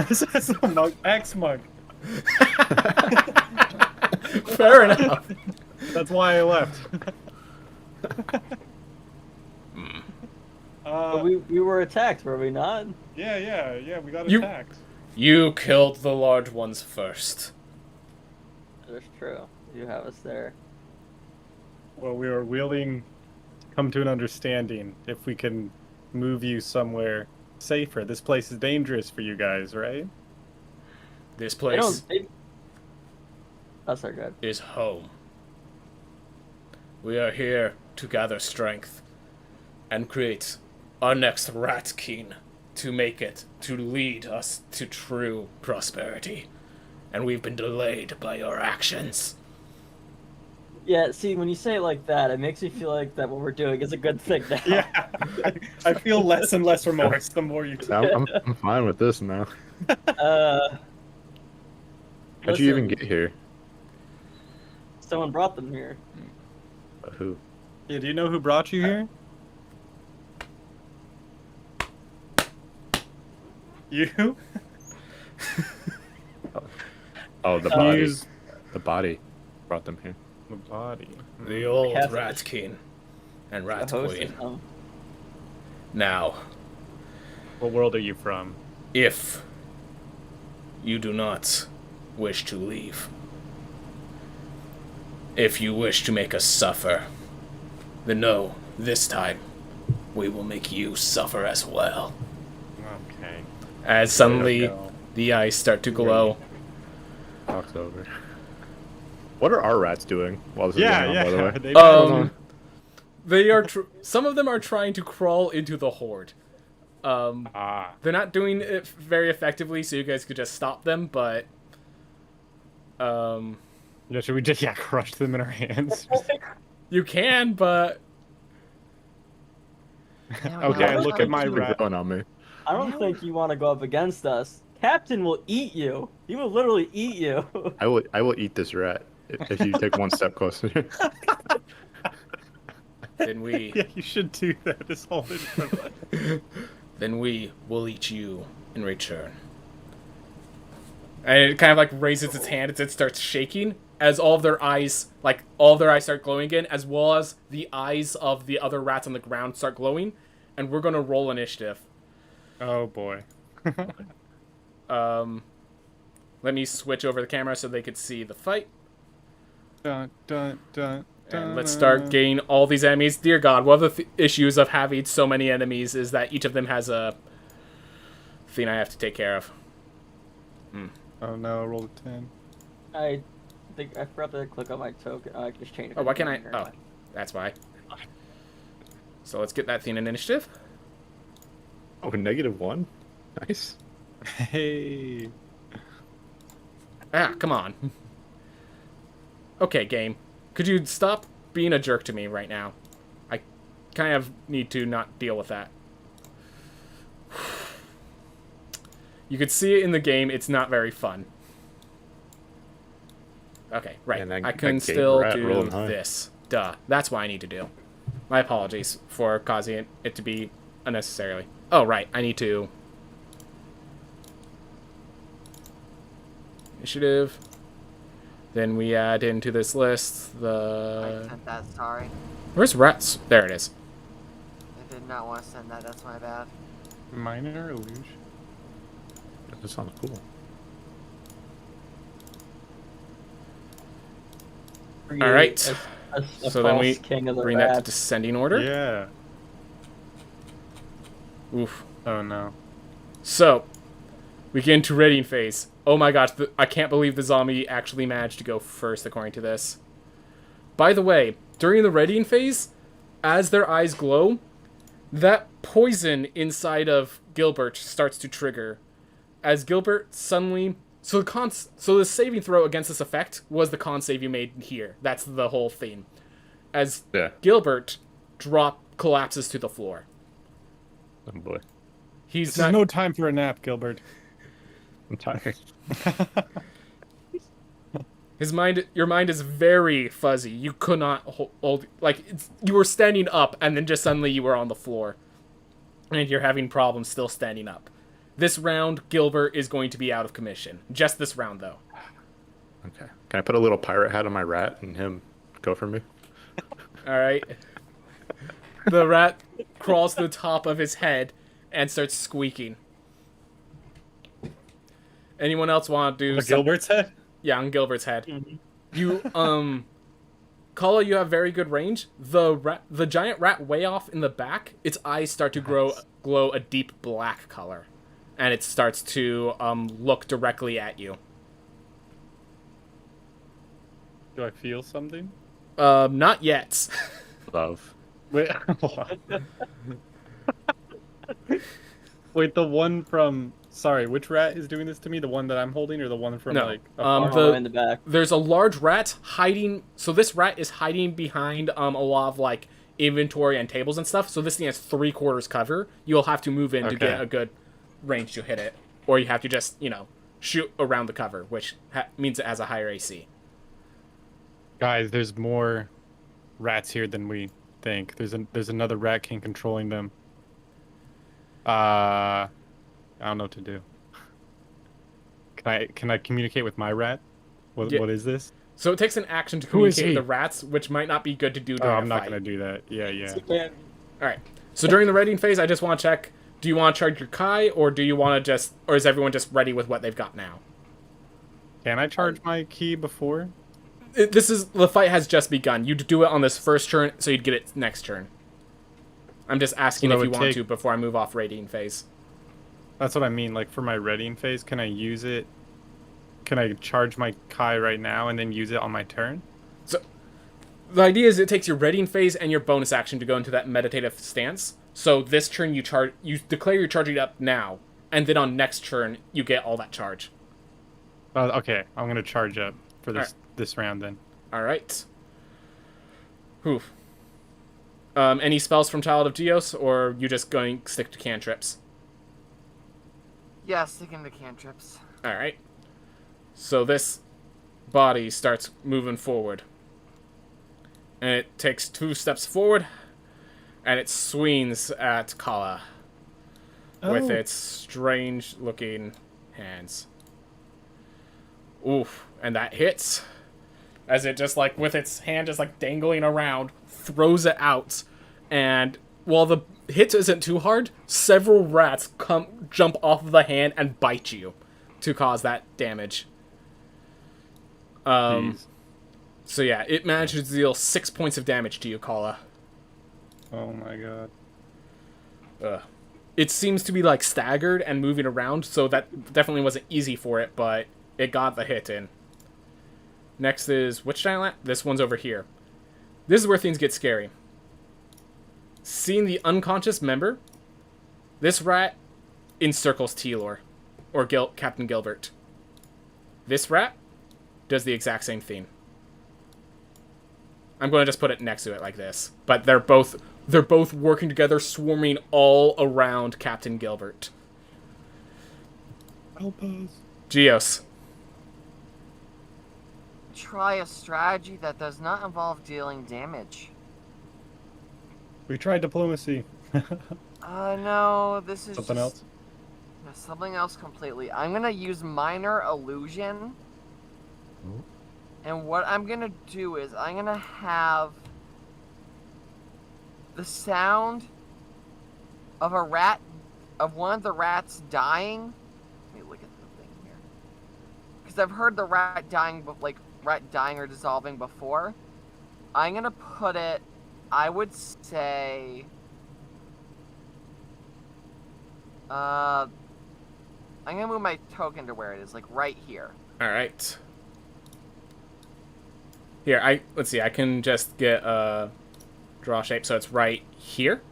This is a monk, ex-monk. Fair enough. That's why I left. But we were attacked, were we not? Yeah. We got You- attacked. You killed the large ones first. That's true. You have us there. Well, we were willing to come to an understanding if we can move you somewhere safer. This place is dangerous for you guys, right? This They place don't. That's our good. is home. We are here to gather strength and create our next Rat King to make it, to lead us to true prosperity. And we've been delayed by your actions. Yeah. See, when you say it like that, it makes me feel like that what we're doing is a good thing now. Yeah. I feel less and less remorse the more you talk. I'm fine with this now. Uh. How'd you even listen, get here? Someone brought them here. Who? Yeah, do you know who brought you here? You? Oh, the body. Use The body brought them here. the body. The old Yes. Rat King and The Rat host Queen. of them. Now, What world are you from? if you do not wish to leave, if you wish to make us suffer, then no, this time we will make you suffer as well. Okay. As suddenly There we go. the eyes start to glow. Talk's over. What are our rats doing while this is going on, by the way? They They are some of them are trying to crawl into the horde. They're not doing it very effectively, so you guys could just stop them, but Yeah, should we just crush them in our hands? you can, but Okay, look at my They're rat. growing on me. I don't think you want to go up against us. Captain will eat you. He will literally eat you. I will eat this rat if you take one step closer. Then we Yeah, you should do that. Just hold it in front of then we will eat you in return. And it kind of like raises its hand as it starts shaking, as all of their eyes start glowing again, as well as the eyes of the other rats on the ground start glowing. And we're gonna roll initiative. Oh boy. Let me switch over the camera so they could see the fight. Dun, dun, dun, And let's start getting all these enemies. Dear God, one of the issues of having so many enemies is that each of them has a thing I have to take care of. Oh no, roll a 10. I think I forgot to click on my token. I just changed it. Oh, why can't I? Oh, that's why. So let's get that thing in initiative. Oh, -1. Nice. Hey. Ah, come on. Okay, game. Could you stop being a jerk to me right now? I kind of need to not deal with that. You could see it in the game. It's not very fun. Okay, right. And that- I can that still rat do rolling high. this. Duh. That's what I need to do. My apologies for causing it to be unnecessarily. Oh, right. I need to... Initiative. Then we add into this list I the... sent that, sorry. Where's rats? There it is. I did not want to send that, that's my bad. Minor illusion. That sounds cool. All right. A So then we false king of the bring that to rats. descending order. Yeah. Oof. Oh no. So, we get into raiding phase. Oh my gosh, I can't believe the zombie actually managed to go first according to this. By the way, during the raiding phase, as their eyes glow, that poison inside of Gilbert starts to trigger. As Gilbert suddenly... So the saving throw against this effect was the con save you made here. That's the whole thing. As Yeah. Gilbert collapses to the floor. Oh boy. He's This not... is no time for a nap, Gilbert. I'm tired. Your mind is very fuzzy. You could not hold, like, you were standing up and then just suddenly you were on the floor. And you're having problems still standing up. This round, Gilbert is going to be out of commission. Just this round, though. Okay. Can I put a little pirate hat on my rat and him go for me? Alright. The rat crawls to the top of his head and starts squeaking. Anyone else want to do Gilbert's head? Yeah, on Gilbert's head. You, Kala, you have very good range. The giant rat way off in the back, its eyes start to glow a deep black color. And it starts to, look directly at you. Do I feel something? Not yet. Love. Wait, Wait, the one from... Sorry, which rat is doing this to me? The one that I'm holding or the one from, No. like... Oh, in the back. There's a large rat hiding... So this rat is hiding behind, a lot of, like, inventory and tables and stuff. So this thing has 3/4 cover. You'll have to move in to get a good range to hit it. Or you have to just, shoot around the cover, which means it has a higher AC. Guys, there's more rats here than we think. There's another rat king controlling them. I don't know what to do. Can I communicate with my rat? Yeah. What is this? So it takes an action to Who is communicate with he? the rats, which might not be good to do Oh, during I'm a not fight. gonna do that. Yeah. Alright. So during the raiding phase, I just want to check, do you want to charge your Kai, or do you want to or is everyone just ready with what they've got now? Can I charge my key before? The fight has just begun. You'd do it on this first turn, so you'd get it next turn. I'm just asking So if that you would want take- to before I move off raiding phase. That's what I mean. Like for my readying phase, can I use it? Can I charge my Kai right now and then use it on my turn? So the idea is it takes your readying phase and your bonus action to go into that meditative stance. So this turn you declare you're charging up now, and then on next turn you get all that charge. Okay, I'm gonna charge up for Alright. this round then. All right. Whew. Any spells from Child of Geos, or you just going stick to cantrips? Yeah, sticking to cantrips. All right. So this body starts moving forward. And it takes 2 steps forward, and it swings at Kala with Oh. its strange-looking hands. Oof, and that hits. As it just, like, with its hand just, like, dangling around, throws it out. And while the hit isn't too hard, several rats jump off of the hand and bite you to cause that damage. Jeez. So yeah, it manages to deal 6 points of damage to you, Kala. Oh my god. It seems to be, like, staggered and moving around, so that definitely wasn't easy for it, but it got the hit in. Next is, which giant rat? This one's over here. This is where things get scary. Seeing the unconscious member, this rat encircles Telor, or Captain Gilbert. This rat does the exact same thing. I'm going to just put it next to it like this. But they're both working together, swarming all around Captain Gilbert. Help us. Geos. Try a strategy that does not involve dealing damage. We tried diplomacy. No, this is Something else? No, something else completely. I'm gonna use minor illusion. Ooh. And what I'm gonna do is I'm gonna have the sound of one of the rats dying. Let me look at the thing here, because I've heard the rat dying, rat dying or dissolving before. I'm gonna put it, I would say, I'm gonna move my token to where it is, like right here. All right. Here, let's see. I can just get draw shape, so it's right here.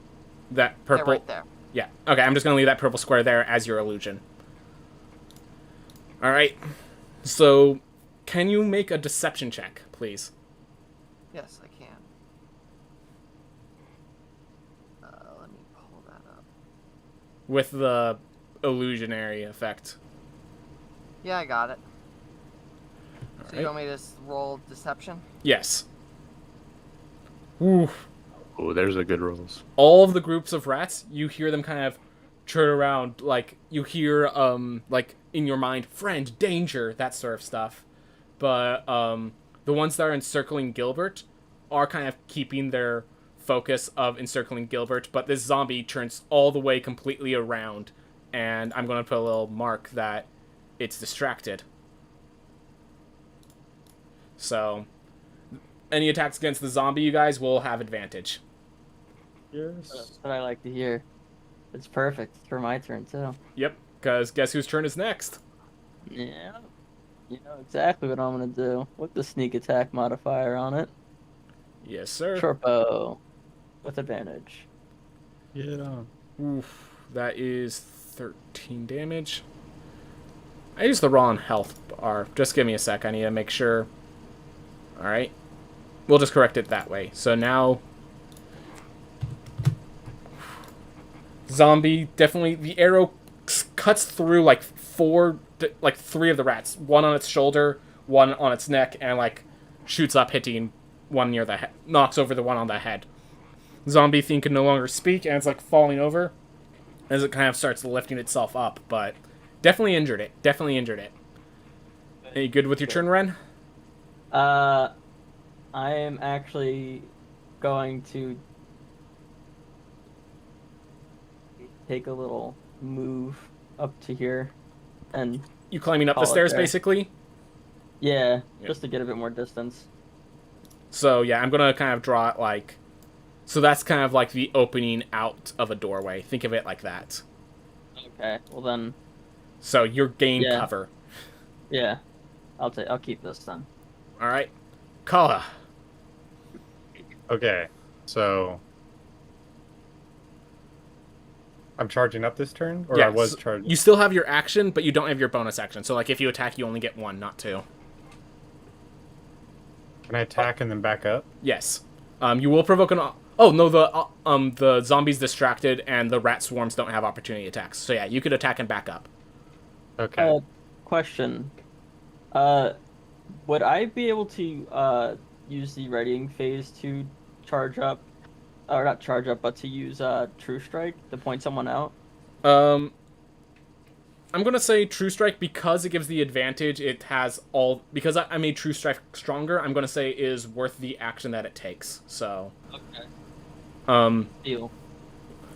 That purple. Yeah, right there. Yeah. Okay, I'm just gonna leave that purple square there as your illusion. All right. So, can you make a deception check, please? Yes, I can. Let me pull that up. With the illusionary effect. Yeah, I got it. So Alright. you want me to roll deception? Yes. Oof. Oh, there's a good rolls. All of the groups of rats, you hear them kind of turn around, like, you hear, like, in your mind, friend, danger, that sort of stuff. But, the ones that are encircling Gilbert are kind of keeping their focus of encircling Gilbert, but this zombie turns all the way completely around, and I'm going to put a little mark that it's distracted. So, any attacks against the zombie, you guys will have advantage. Yes. That's what I like to hear. It's perfect for my turn too. Yep, because guess whose turn is next? Yeah. You know exactly what I'm gonna do with the sneak attack modifier on it. Yes, sir. Short bow with advantage. Yeah. Oof, that is 13 damage. I used the wrong health bar. Just give me a sec. I need to make sure. Alright. We'll just correct it that way. So now... Zombie, definitely... The arrow cuts through, like, 3 of the rats. One on its shoulder, one on its neck, and, like, shoots up, hitting one near the head. Knocks over the one on the head. Zombie thing can no longer speak, and it's, like, falling over as it kind of starts lifting itself up, but definitely injured it. Definitely injured it. Are you good with your turn, Ren? I am actually going to take a little move up to here and You climbing up the Call it stairs, there. basically? yeah, Yeah. just to get a bit more distance. So, yeah, I'm gonna kind of draw it like... So that's kind of like the opening out of a doorway. Think of it like that. Okay, well then, So you're gain Yeah. cover. yeah, I'll keep this then. Alright. Kala. Okay. So I'm charging up this turn, or Yeah, I was so charging. You still have your action, but you don't have your bonus action. So, like, if you attack, you only get 1, not 2. Can I attack and then back up? Yes. You will provoke an... Oh, no, the zombie's distracted, and the rat swarms don't have opportunity attacks. So, yeah, you could attack and back up. Okay. Question. would I be able to use the readying phase to charge up, or not charge up, but to use True Strike to point someone out? I'm gonna say True Strike because it gives the advantage. It has all because I made True Strike stronger. I'm gonna say is worth the action that it takes. So, Deal.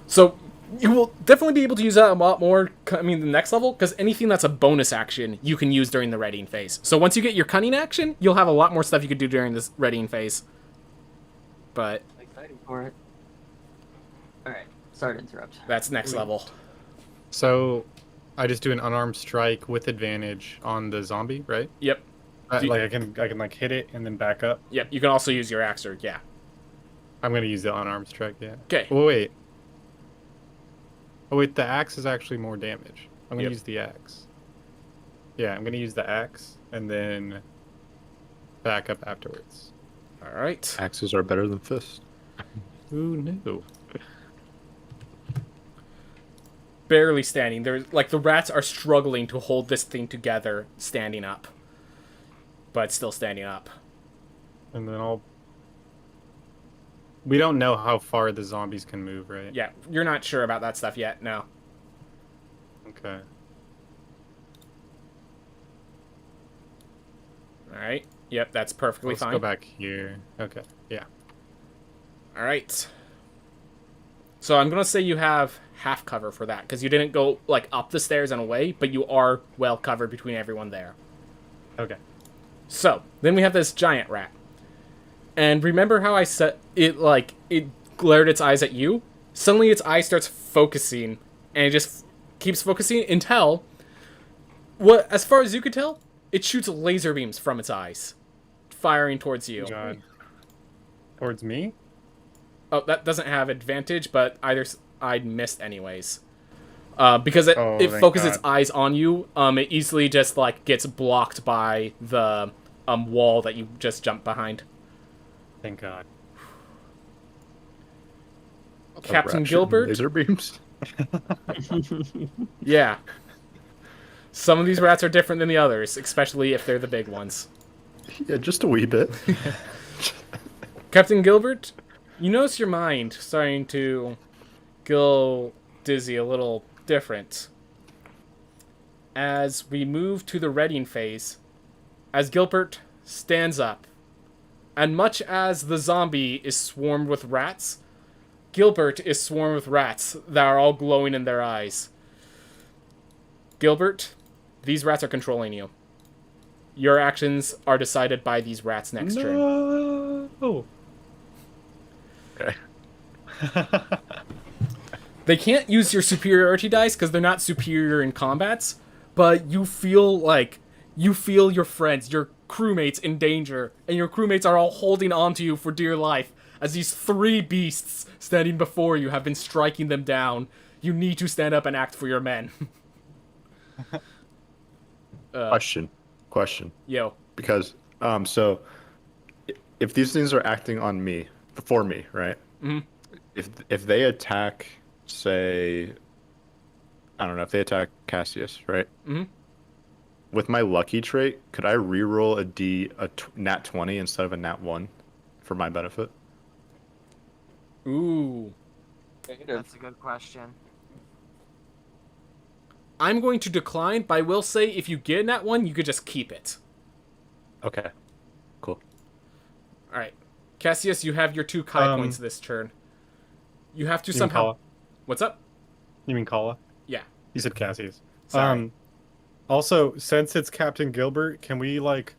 so you will definitely be able to use that a lot more. I mean, the next level because anything that's a bonus action you can use during the readying phase. So once you get your cunning action, you'll have a lot more stuff you could do during this readying phase. But Excited for it. All right. Sorry to interrupt. that's next level. So, I just do an unarmed strike with advantage on the zombie, right? Yep. Like I can like hit it and then back up. Yep. You can also use your axe or yeah. I'm gonna use the unarmed strike. Yeah. Okay. Oh wait. Oh wait, the axe is actually more damage. I'm gonna Yep. use the axe. Yeah, I'm gonna use the axe and then back up afterwards. All right. Axes are better than fists. Who knew? Barely standing. They're like the rats are struggling to hold this thing together, standing up, but still standing up. And then I'll. We don't know how far the zombies can move, right? Yeah, you're not sure about that stuff yet. No. Okay. All right. Yep, that's perfectly Let's fine. go back here. Okay. Yeah. All right. So I'm gonna say you have half cover for that because you didn't go like up the stairs and away, but you are well covered between everyone there. Okay. So then we have this giant rat, and remember how I said it like it glared its eyes at you? Suddenly its eye starts focusing, and it just keeps focusing until, what as far as you could tell, it shoots laser beams from its eyes, firing towards you. God. Towards me? Oh, that doesn't have advantage, but either side missed anyways. Because it thank focuses its God. eyes on you, it easily just like gets blocked by the wall that you just jumped behind. Thank God. Captain Rat shooting Gilbert? Laser beams. Yeah. Some of these rats are different than the others, especially if they're the big ones. Yeah, just a wee bit. Captain Gilbert, you notice your mind starting to go dizzy, a little different. As we move to the readying phase, as Gilbert stands up, and much as the zombie is swarmed with rats, Gilbert is swarmed with rats that are all glowing in their eyes. Gilbert, these rats are controlling you. Your actions are decided by these rats next turn. No. Okay. They can't use your superiority dice because they're not superior in combats, but you feel your friends, your crewmates in danger, and your crewmates are all holding on to you for dear life as these three beasts standing before you have been striking them down. You need to stand up and act for your men. Question. Yo. Because so if these things are acting on me for me, right? Mm-hmm. If they attack, say, I don't know, if they attack Cassius, right? Mm-hmm. With my lucky trait, could I reroll a nat 20 instead of a nat 1 for my benefit? Ooh. That's a good question. I'm going to decline, but I will say if you get in that one, you could just keep it. Okay. Cool. Alright. Cassius, you have your 2 Kai points this turn. You have to You mean somehow... Kala? What's up? You mean Kala? Yeah. You said Cassius. Sorry. Also, since it's Captain Gilbert, can we like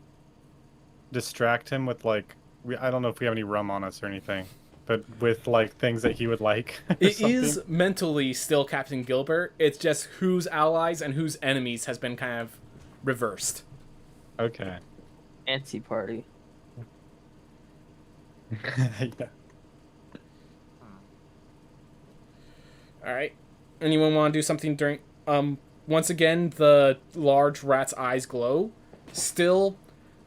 distract him with like I don't know if we have any rum on us or anything, but with like things that he would like. or It something? is mentally still Captain Gilbert. It's just whose allies and whose enemies has been kind of reversed. Okay. Anti-party. Yeah. Alright. Anyone want to do something during... Once again, the large rat's eyes glow. Still,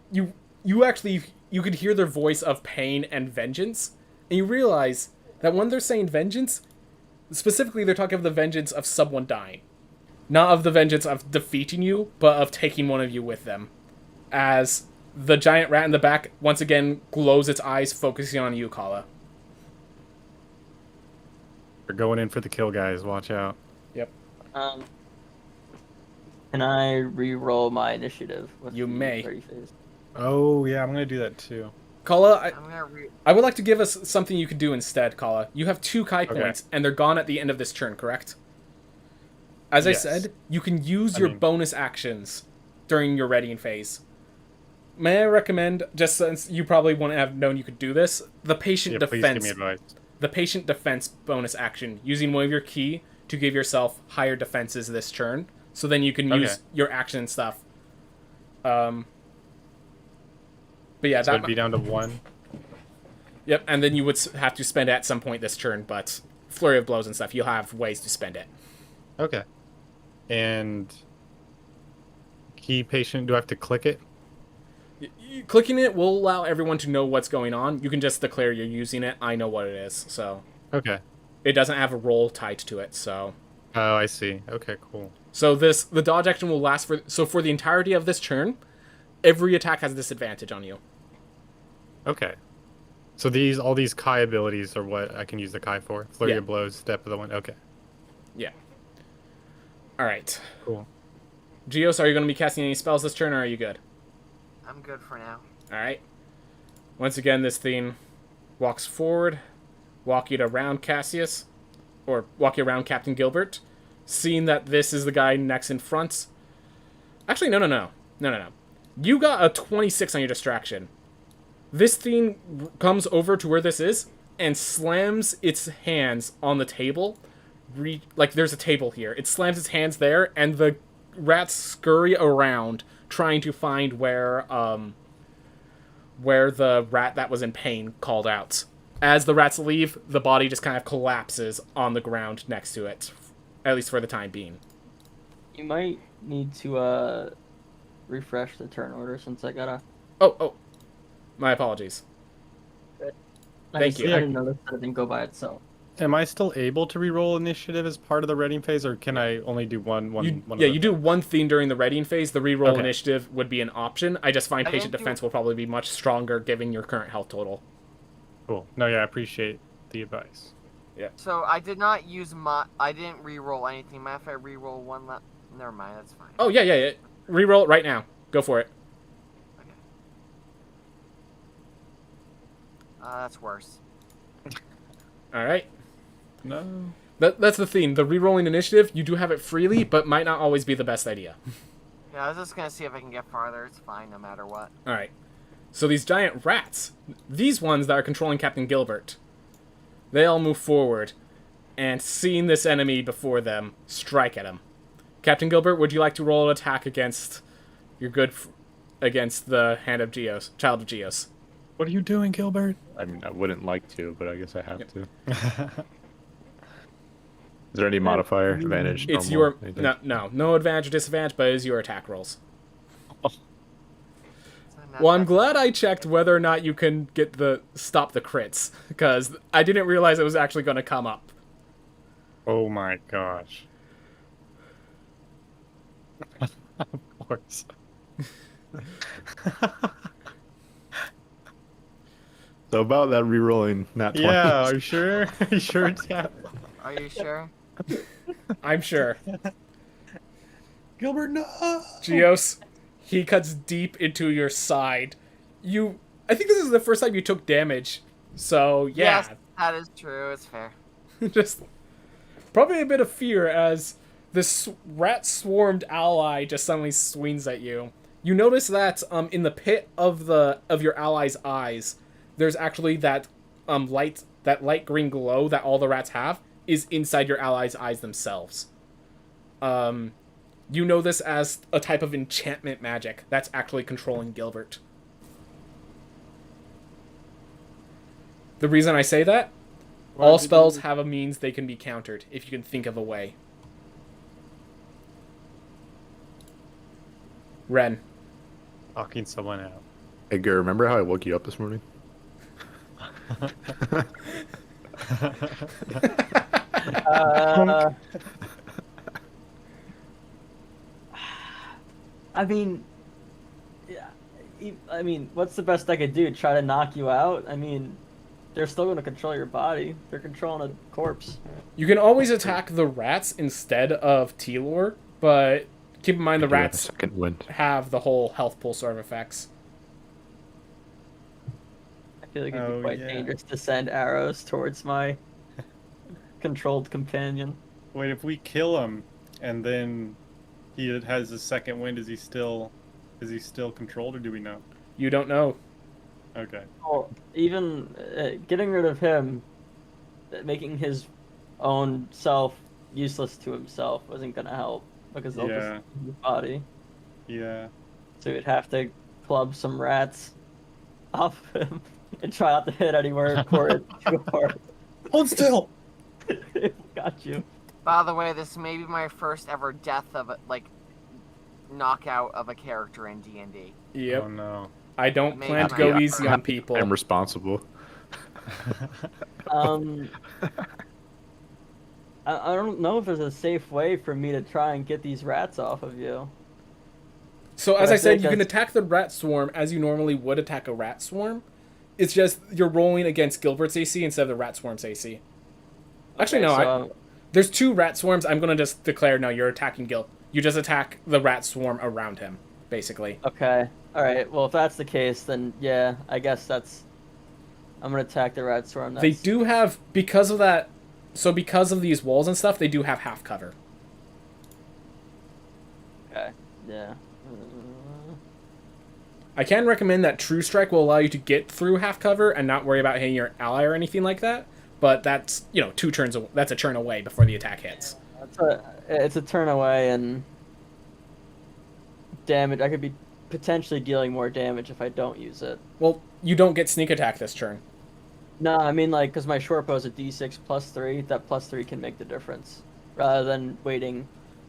you could hear their voice of pain and vengeance. And you realize that when they're saying vengeance, specifically they're talking of the vengeance of someone dying. Not of the vengeance of defeating you, but of taking one of you with them. As The giant rat in the back once again glows its eyes, focusing on you, Kala. We're going in for the kill, guys. Watch out. Yep. Can I re-roll my initiative? With You the may. ready phase? Oh, yeah, I'm going to do that too. Kala, I'm gonna I would like to give us something you could do instead, Kala. You have 2 Kai Okay. points, and they're gone at the end of this turn, correct? As Yes. I said, you can use your bonus actions during your readying phase. May I recommend, just since you probably wouldn't have known you could do this, the patient Yeah, please give defense. me advice. The patient defense bonus action, using one of your key to give yourself higher defenses this turn, so then you can use your action and stuff. But yeah, So that it'd be down to 1. Yep, and then you would have to spend it at some point this turn, but flurry of blows and stuff, you'll have ways to spend it. Okay. And key patient, do I have to click it? Clicking it will allow everyone to know what's going on. You can just declare you're using it. I know what it is, so Okay. it doesn't have a roll tied to it. So Oh, I see. Okay, cool. the dodge action will last for the entirety of this turn. Every attack has a disadvantage on you. Okay. So all these Kai abilities are what I can use the Kai for? Flurry of blows, step of the one. Okay. Yeah. All right. Cool. Geos, are you going to be casting any spells this turn, or are you good? I'm good for now. All right. Once again, this thing walks forward, walking around Cassius, or walking around Captain Gilbert, seeing that this is the guy next in front. Actually, no. You got a 26 on your distraction. This thing comes over to where this is and slams its hands on the table. Like, there's a table here. It slams its hands there, and the rats scurry around trying to find where the rat that was in pain called out. As the rats leave, the body just kind of collapses on the ground next to it, at least for the time being. You might need to refresh the turn order since I gotta. Oh, my apologies. Thank you. I didn't notice that it didn't go by itself. Am I still able to reroll initiative as part of the readying phase, or can I only do one? You do one thing during the readying phase. The reroll Okay. initiative would be an option. I just find I patient didn't do- defense will probably be much stronger given your current health total. Cool. No, yeah, I appreciate the advice. So I did not use I didn't re-roll anything. Matter if I re-roll one never mind, that's fine. Oh, yeah. Reroll it right now. Go for it. Okay. That's worse. All right. No. That's the thing. The rerolling initiative, you do have it freely, but might not always be the best idea. Yeah, I was just gonna see if I can get farther. It's fine, no matter what. All right. So these giant rats, these ones that are controlling Captain Gilbert, they all move forward, and seeing this enemy before them, strike at him. Captain Gilbert, would you like to roll an attack against against the hand of Geos, child of Geos? What are you doing, Gilbert? I mean, I wouldn't like to, but I guess I have to. Is there any modifier, advantage? It's normal, your anything? no advantage or disadvantage, but it is your attack rolls. So not Well, I'm that- glad I checked whether or not you can stop the crits, because I didn't realize it was actually going to come up. Oh my gosh. Of course. So about that re-rolling, not 20. Yeah, are you sure? Are you sure it's happening? Are you sure? I'm sure. Gilbert, no! Geos, he cuts deep into your side. I think this is the first time you took damage. So, yeah. Yes, that is true. It's fair. Just probably a bit of fear as this rat swarmed ally just suddenly swings at you. You notice that in the pit of your ally's eyes, there's actually that light green glow that all the rats have is inside your ally's eyes themselves. You know this as a type of enchantment magic that's actually controlling Gilbert. The reason I say that, all spells have a means they can be countered, if you can think of a way. Ren. Knocking someone out. Hey, Gur, remember how I woke you up this morning? I mean, yeah, I mean, what's the best I could do? Try to knock you out? I mean, they're still going to control your body. They're controlling a corpse. You can always attack the rats instead of T-Lore, but keep in mind the Do have a rats second wind. have the whole health pool sort of effects. I feel like it'd Oh, be quite yeah. dangerous to send arrows towards my controlled companion. Wait, if we kill him and then he has his second wind, is he still controlled, or do we know? You don't know. Okay. Well, even getting rid of him, making his own self useless to himself wasn't gonna help because they'll Yeah. just leave his body. Yeah. So we'd have to club some rats off him and try not to hit anywhere important too hard. Hold still. Got you. By the way, this may be my first ever death of knockout of a character in D&D. Yep. Oh no. I don't Maybe plan to my go effort. easy on people. I'm responsible. I don't know if there's a safe way for me to try and get these rats off of you. So But as I I feel said, like you can that's- attack the rat swarm as you normally would attack a rat swarm. It's just you're rolling against Gilbert's AC instead of the rat swarm's AC. Actually, Okay, no. so, There's two rat swarms. I'm gonna just declare no. You're attacking Gil. You just attack the rat swarm around him, basically. okay. All right. Well, if that's the case, then yeah, I guess that's. I'm gonna attack the rat swarm. They That's... do have because of that. So because of these walls and stuff, they do have half cover. Okay. Yeah. I can recommend that True Strike will allow you to get through half cover and not worry about hitting your ally or anything like that. But that's 2 turns. That's a turn away before the attack hits. It's a turn away and damage. I could be potentially dealing more damage if I don't use it. Well, you don't get sneak attack this turn. No, I mean like because my short bow is a D6 +3. That +3 can make the difference, rather than waiting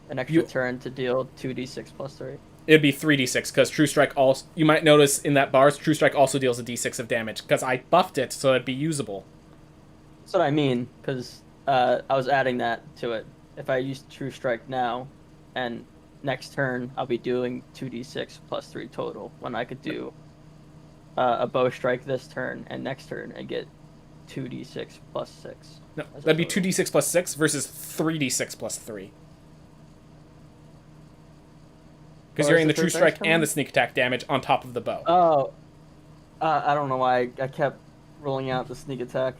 an extra turn to deal 2d6 +3. It'd be 3d6 because True Strike also. You might notice in that bars, True Strike also deals a d6 of damage because I buffed it so it'd be usable. That's what I mean, because I was adding that to it. If I use True Strike now, and next turn I'll be doing 2d6 +3 total, when I could do a bow strike this turn and next turn and get 2d6 +6. No, as a that'd be total. 2d6 plus 6 versus 3d6 plus 3. Because Or you're is getting the the True third dice Strike coming? and the sneak attack damage on top of the bow. Oh, I don't know why I kept rolling out the sneak attack.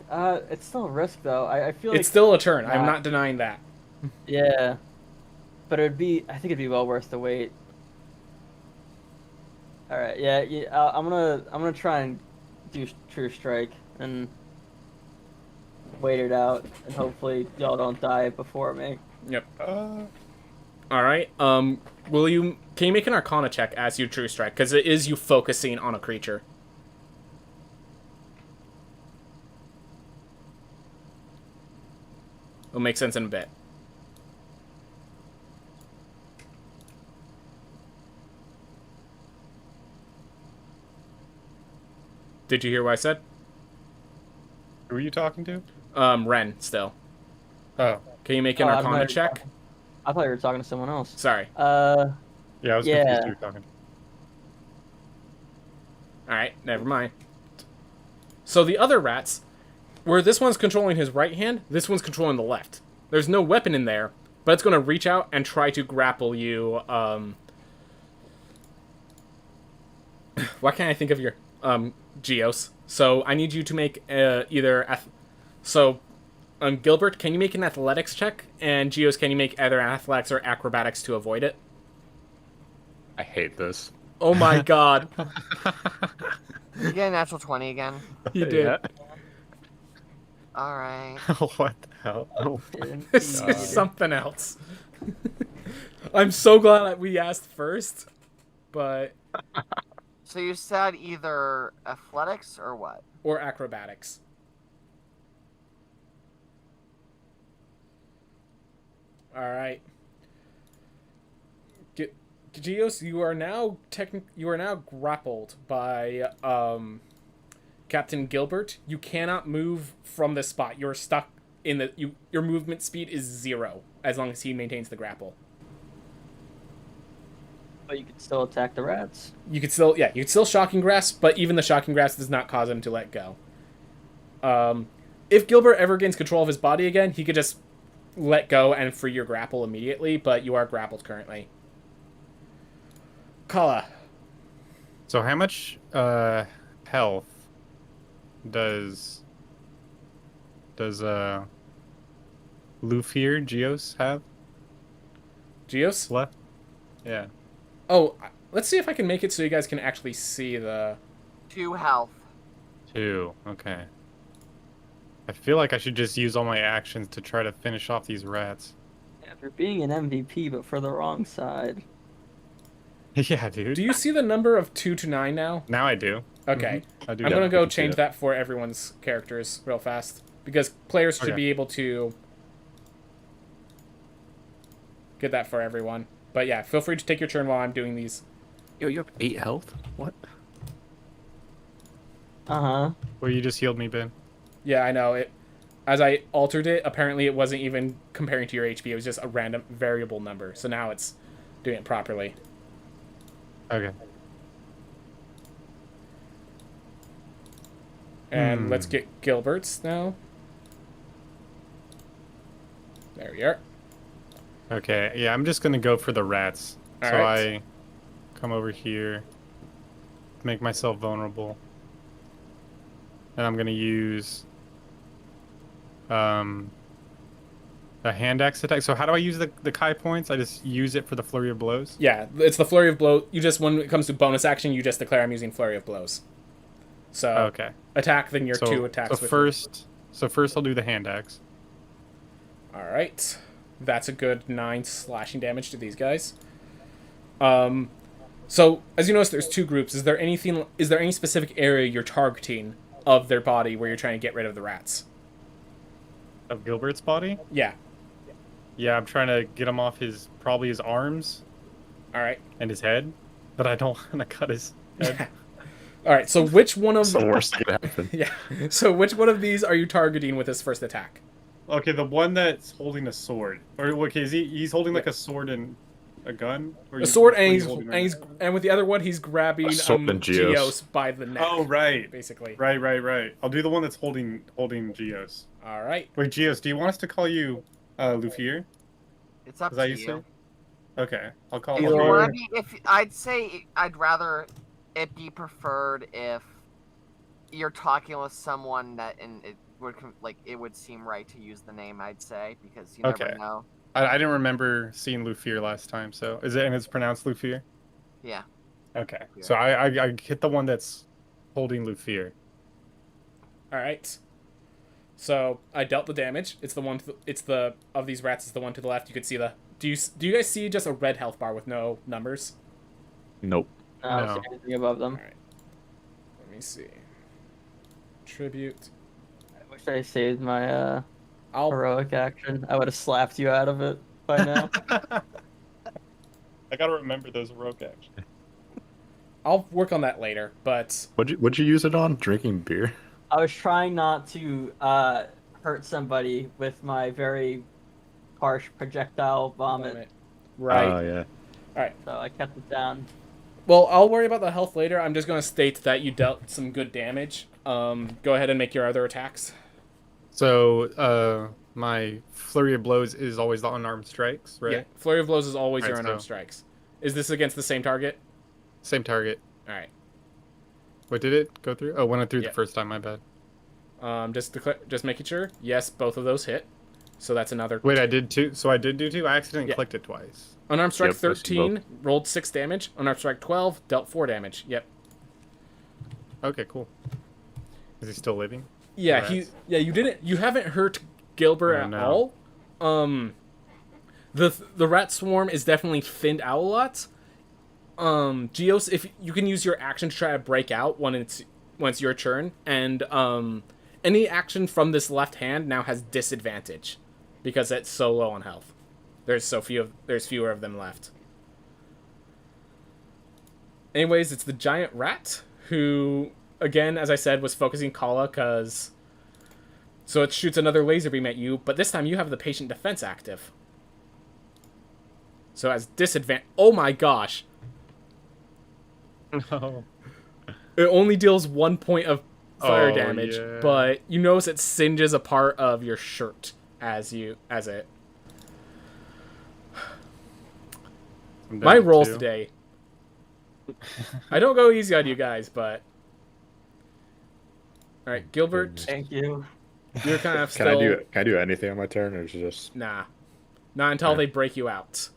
It's still a risk though. I feel like It's still a turn. I'm Nah. not denying that. yeah, but I think it'd be well worth the wait. All right, yeah. I'm gonna try and do True Strike and wait it out, and hopefully y'all don't die before me. Yep. All right. Can you make an Arcana check as you True Strike? Because it is you focusing on a creature. It'll make sense in a bit. Did you hear what I said? Who are you talking to? Ren, still. Oh. Can you make an Oh, I'm Arcana not- check? I thought you were talking to someone else. Sorry. Yeah, I was Yeah. confused who you were talking to. Alright, never mind. So the other rats, where this one's controlling his right hand, this one's controlling the left. There's no weapon in there, but it's going to reach out and try to grapple you. Why can't I think of your Geos? So I need you to make either... Gilbert, can you make an athletics check? And Geos, can you make either athletics or acrobatics to avoid it? I hate this. Oh my god. You get a natural 20 again. You did. Yeah. All right. What the hell? This is something else. I'm so glad that we asked first, but... So you said either athletics or what? Or acrobatics. Alright. Geos, you are now grappled by Captain Gilbert. You cannot move from this spot. You're stuck in the your movement speed is 0 as long as he maintains the grapple. But you can still attack the rats. You could still shocking grasp, but even the shocking grasp does not cause him to let go. If Gilbert ever gains control of his body again, he could just let go and free your grapple immediately, but you are grappled currently. Kala. So how much health does Lufier Geos have Geos? left? Yeah. Oh, let's see if I can make it so you guys can actually see the... 2 health. 2. Okay. I feel like I should just use all my actions to try to finish off these rats. After being an MVP, but for the wrong side. Yeah, dude. Do you see the number of 2 to 9 now? Now I do. Okay. I do. I'm Yeah, going to I go can see change that for everyone's characters real fast. Because players should Okay. be able to get that for everyone. But yeah, feel free to take your turn while I'm doing these. Yo, you have 8 health? What? Uh-huh. Well, you just healed me, Ben. Yeah, I know. As I altered it, apparently it wasn't even comparing to your HP. It was just a random variable number. So now it's doing it properly. Okay. And let's get Gilbert's now. There we are. Okay. Yeah, I'm just gonna go for the rats. All so right. I come over here, make myself vulnerable, and I'm gonna use a hand axe attack. So how do I use the Kai points? I just use it for the flurry of blows. Yeah, it's the Flurry of Blows. You just, when it comes to bonus action, you just declare I'm using Flurry of Blows. So Okay. attack, then your So 2 attacks. So first I'll do the hand axe. All right, that's a good 9 slashing damage to these guys. So as you notice, there's 2 groups. Is there any specific area you're targeting of their body where you're trying to get rid of the rats? Of Gilbert's body? Yeah. Yeah, I'm trying to get him off probably his arms All right. and his head, but I don't want to cut his head. All right. So which one of It's the worst thing that happened. yeah? So which one of these are you targeting with this first attack? Okay, the one that's holding a sword. Or okay, he's holding like a sword and a gun? Or A sword, what are and you he's holding right and he's now? and with the other one, he's grabbing A sword and Geos. Geos by the neck. Oh, right. Basically. Right. I'll do the one that's holding Geos. All right. Wait, Geos, do you want us to call you Lufier? It's up Is that to you you. say? Okay, I'll call Either If you Lufier. or. want to be, if I'd say I'd rather it be preferred if you're talking with someone that and it would it would seem right to use the name. I'd say because you Okay. never know. I didn't remember seeing Lufier last time, so and it's pronounced Lufier? Yeah. Okay, Yeah. so I hit the one that's holding Lufier. All right. So I dealt the damage. It's the one. It's the of these rats. Is the one to the left. You could see the. Do you guys see just a red health bar with no numbers? Nope. I don't No. see anything above them. All right. Let me see. Tribute. I wish I saved my I'll heroic action. I would have slapped you out of it by now. I gotta remember those heroic actions. I'll work on that later. But What'd you use it on? Drinking beer? I was trying not to hurt somebody with my very harsh projectile vomit, right. Oh, yeah. so I kept it down. Well, I'll worry about the health later. I'm just going to state that you dealt some good damage. Go ahead and make your other attacks. So, my flurry of blows is always the unarmed strikes, right? Yeah. Flurry of blows is always your Alright, unarmed so- strikes. Is this against the same target? Same target. All right. Wait, did it go through? Oh, went through Yeah. the first time, my bad. Just making sure. Yes, both of those hit. So that's another. Wait, I did two. So I did do two? I accidentally Yeah. clicked it twice. Unarmed strike Yep, I see 13 rolled 6 damage. Unarmed strike 12 dealt 4 damage. Yep. Okay, cool. Is he still living? Yeah, Rats. you haven't hurt Gilbert Oh, at no. all. The rat swarm is definitely thinned out a lot. Geos, if you can use your action to try to break out when it's your turn, and any action from this left hand now has disadvantage because it's so low on health. There's fewer of them left. Anyways, it's the giant rat who, again, as I said, was focusing Kala because. So it shoots another laser beam at you, but this time you have the patient defense active. So as disadvantage. Oh my gosh. No. It only deals 1 point of fire Oh, damage, yeah. but you notice it singes a part of your shirt as it. I'm My down to rolls 2. today. I don't go easy on you guys, but all right, Gilbert, Thank you. you're kind of Can still I do anything on my turn, or is it just nah, not until Okay. they break you out.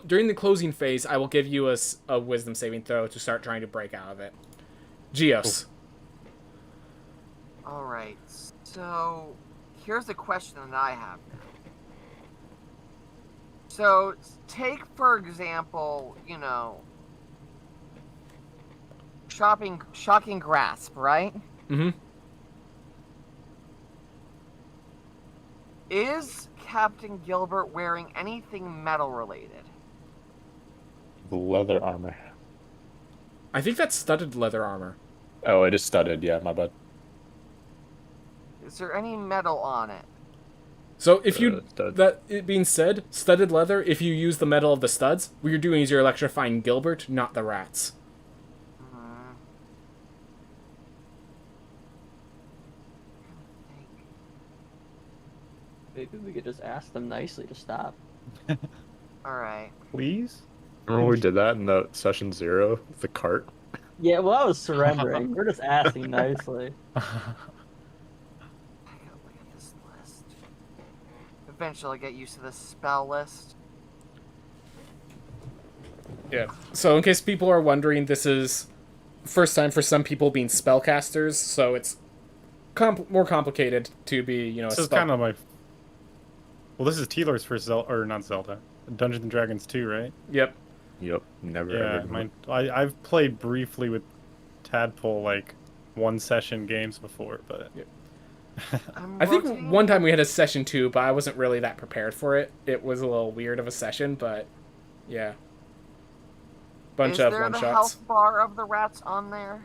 During the closing phase, I will give you a wisdom saving throw to start trying to break out of it. Geos. All right. So here's the question that I have now. So take for example, shocking grasp, right? Mm-hmm. Is Captain Gilbert wearing anything metal related? leather armor? I think that's studded leather armor. Oh, it is studded. Yeah, my bad. Is there any metal on it? So if you stud. that it being said, studded leather, if you use the metal of the studs, what you're doing is you're electrifying Gilbert, not the rats. Hmm. Maybe we could just ask them nicely to stop. All right. Please? Remember when we did that in the session 0? The cart? Yeah, well, I was surrendering. We're just asking nicely. I gotta look at this list. Eventually, I'll get used to this spell list. Yeah. So in case people are wondering, this is first time for some people being spellcasters, so it's more complicated to be, a This is spell. kind of my... Well, this is Taylor's first Zelda, or not Zelda. Dungeons and Dragons 2, right? Yep. Yep. Never Yeah, ever. I've played briefly with Tadpole, like, 1 session games before, but... I think one time we had a session 2, but I wasn't really that prepared for it. It was a little weird of a session, but yeah. Bunch of one Is there the shots. health bar of the rats on there?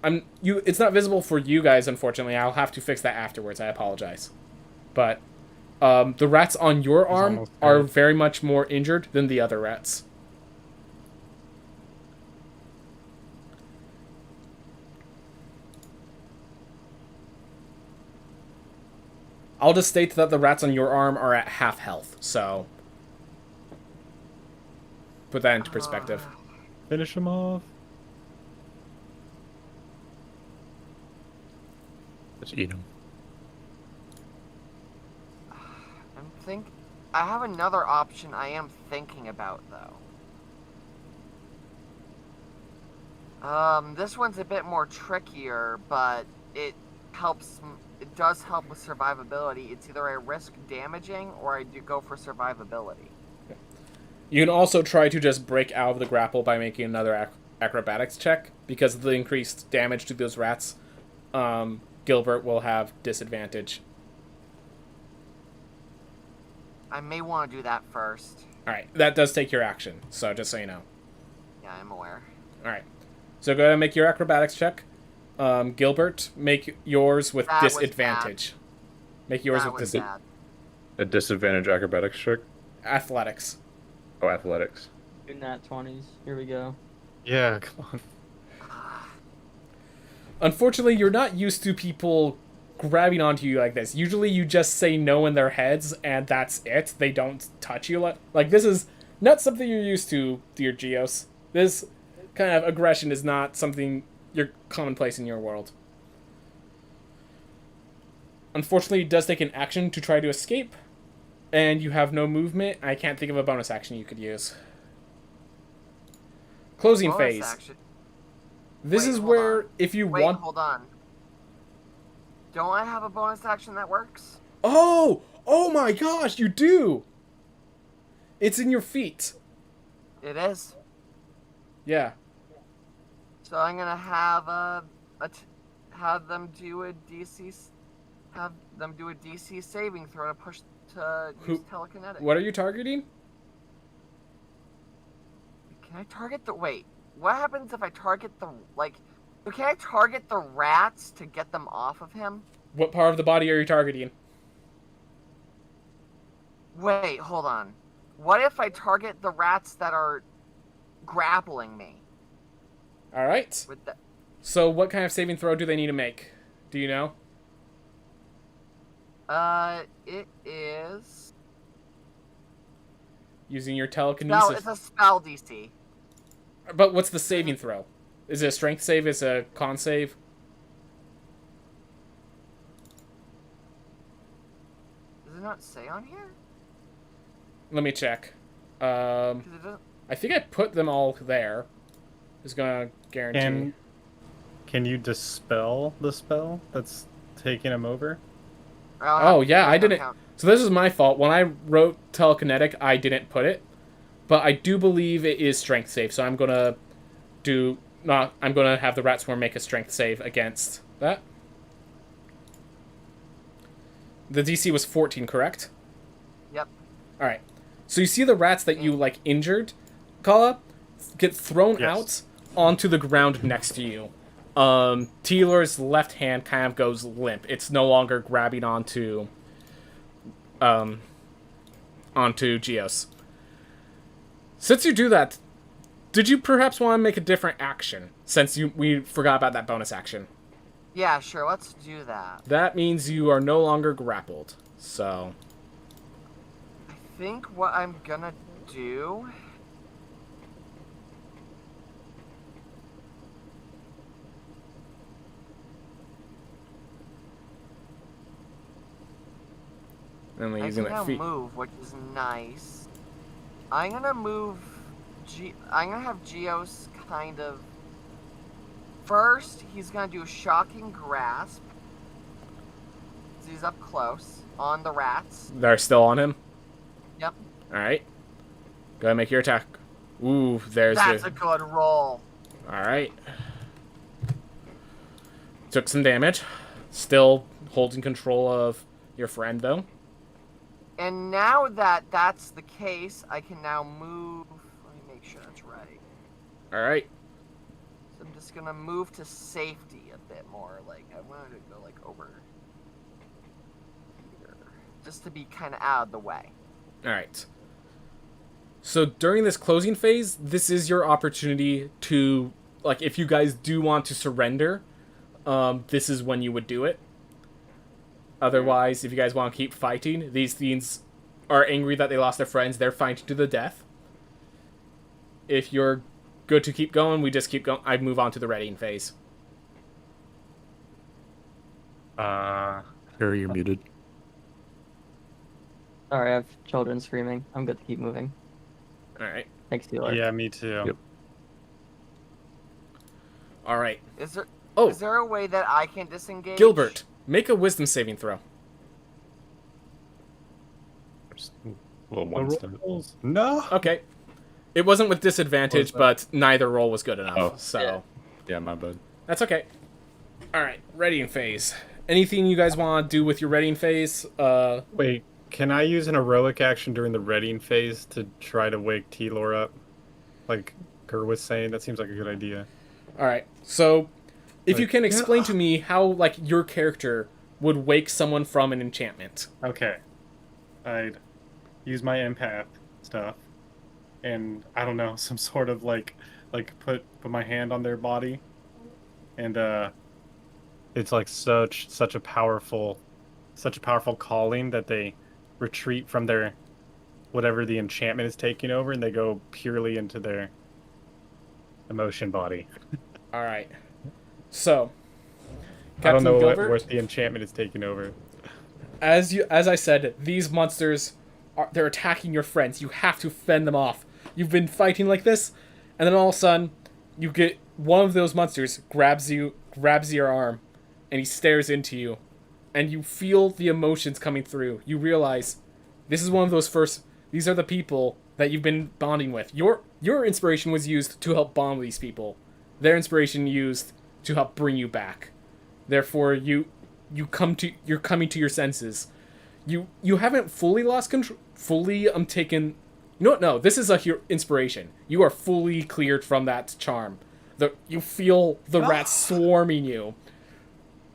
It's not visible for you guys, unfortunately. I'll have to fix that afterwards. I apologize. But the rats on your arm almost are dead. very much more injured than the other rats. I'll just state that the rats on your arm are at half health, so put that into perspective. Finish him off. Just eat them. I have another option I am thinking about though. This one's a bit more trickier, but it does help with survivability. It's either I risk damaging or I do go for survivability. You can also try to just break out of the grapple by making another acrobatics check, because of the increased damage to those rats. Gilbert will have disadvantage. I may want to do that first. Alright, that does take your action, so just so you know. Yeah, I'm aware. Alright, so go ahead and make your acrobatics check. Gilbert, make yours with That was disadvantage. Make yours That with was disadvantage. bad. A disadvantage acrobatics check? Athletics. Oh, athletics. Do nat 20s. Here we go. Yeah, come on. Unfortunately, you're not used to people grabbing onto you like this. Usually you just say no in their heads, and that's it. They don't touch you. Like, this is not something you're used to, dear Geos. This kind of aggression is not something you're commonplace in your world. Unfortunately, it does take an action to try to escape, and you have no movement. I can't think of a bonus action you could use. Closing Bonus phase. action. This Wait, is hold where, on. if you Wait, want... hold on. Don't I have a bonus action that works? Oh! Oh my gosh, you do! It's in your feet. It is. Yeah. So I'm gonna have them do a DC saving throw to push to use telekinetic. What are you targeting? Can I target the wait? What happens if I target can I target the rats to get them off of him? What part of the body are you targeting? Wait, hold on. What if I target the rats that are grappling me. All right. With the, So what kind of saving throw do they need to make? Do you know? it is. Using your No, telekinesis. it's a spell DC. But what's the saving throw? Is it a strength save? Is it a con save? Does it not say on here? Let me check. 'Cause it doesn't. I think I put them all there. Is gonna guarantee. And can you dispel the spell that's taking him over? Oh yeah, I It doesn't didn't. count. So this is my fault. When I wrote telekinetic, I didn't put it, but I do believe it is strength save. So I'm gonna do not. I'm gonna have the rat swarm make a strength save against that. The DC was 14, correct? Yep. All right. So you see the rats that you like injured, Kala, get thrown Yes. out onto the ground next to you. Taylor's left hand kind of goes limp. It's no longer grabbing onto Geos. Since you do that, did you perhaps want to make a different action? Since we forgot about that bonus action. Yeah, sure. Let's do that. That means you are no longer grappled. So I think what I'm gonna do. and we're I using can that now feet. move, which is nice. I'm gonna move. I'm gonna have Geos kind of. First, he's gonna do a shocking grasp. So he's up close on the rats. They're still on him. Yep. All right. Go ahead and make your attack. Ooh, there's That's the. a good roll. All right. Took some damage. Still holding control of your friend, though. And now that that's the case, I can now move. Let me make sure that's right. All right. So I'm just gonna move to safety a bit more. Like I wanted to go like over here, just to be kind of out of the way. All right. So during this closing phase, this is your opportunity to, like, if you guys do want to surrender, this is when you would do it. Otherwise, if you guys want to keep fighting, these fiends are angry that they lost their friends. They're fighting to the death. If you're good to keep going, we just keep going. I move on to the readying phase. Harry, you're muted. Sorry, I have children screaming. I'm good to keep moving. All right. Thanks, Taylor. Yeah, me too. Yep. All right. Is there Oh, is there a way that I can disengage? Gilbert, make a wisdom saving throw. Well, The one step. rolls. No. Okay. It wasn't with disadvantage, What was but neither roll was good enough. Oh. So Yeah. Yeah, my bad. that's okay. All right, readying phase. Anything you guys want to do with your readying phase? Wait, can I use an heroic action during the readying phase to try to wake T-Lore up? Like Gur was saying, that seems like a good idea. All right. So, if you Like, can explain to me how, like, your character would wake someone from an enchantment. Okay. I'd use my empath stuff, and I don't know, some sort of like put my hand on their body, and it's like such a powerful calling that they retreat from their whatever the enchantment is taking over, and they go purely into their emotion body. All right. So, I don't Captain know Gilbert, what the enchantment is taking over. as I said, these monsters they're attacking your friends. You have to fend them off. You've been fighting like this, and then all of a sudden, you get one of those monsters grabs your arm, and he stares into you, and you feel the emotions coming through. You realize this is one of those first. These are the people that you've been bonding with. Your inspiration was used to help bond with these people. Their inspiration used to help bring you back. Therefore, you're coming to your senses. You haven't fully lost control. Fully taken. You know what? No, this is inspiration. You are fully cleared from that charm. You feel the rats swarming you,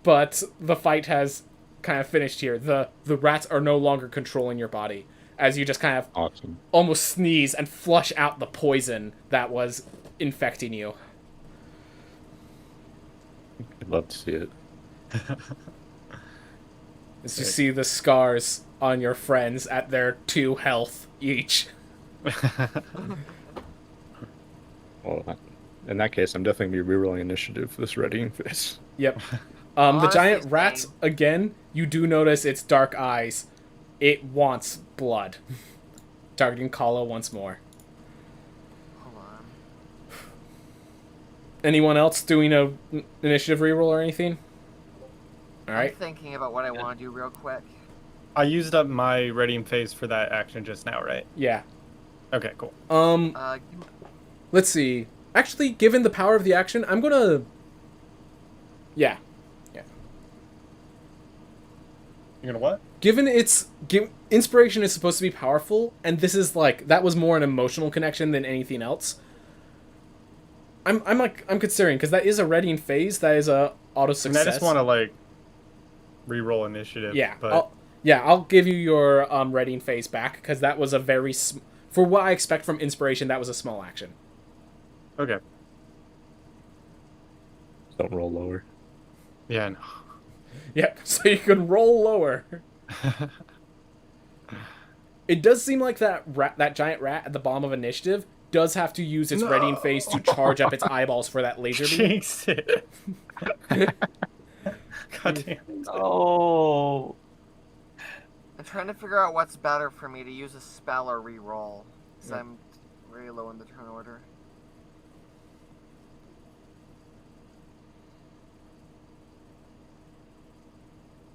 but the fight has kind of finished here. The rats are no longer controlling your body. as you just kind of Awesome. almost sneeze and flush out the poison that was infecting you. I'd love to see it. As you see the scars on your friends at their 2 health each. Well, in that case, I'm definitely gonna be rerolling initiative for this readying phase. Yep. The Honestly, giant rat, same. again, you do notice its dark eyes. It wants blood. Targeting Kala once more. Hold on. Anyone else doing a initiative reroll or anything? Alright. I'm thinking about what I want to do real quick. I used up my readying phase for that action just now, right? Yeah. Okay, cool. Let's see. Actually, given the power of the action, I'm gonna... Yeah. You're gonna what? Given its... Inspiration is supposed to be powerful, and this is like... That was more an emotional connection than anything else. I'm considering, because that is a readying phase, that is a auto I success. mean, I just want to, like, reroll initiative. Yeah, But I'll give you your readying phase back, because that was a very... For what I expect from inspiration, that was a small action. okay. Don't roll lower. Yeah, no. Yep, so you can roll lower. It does seem like that giant rat at the bottom of initiative does have to use its readying phase to charge up its eyeballs for that laser beam. Jinx it. God damn. Oh. I'm trying to figure out what's better for me to use a spell or re-roll. Because I'm very low in the turn order.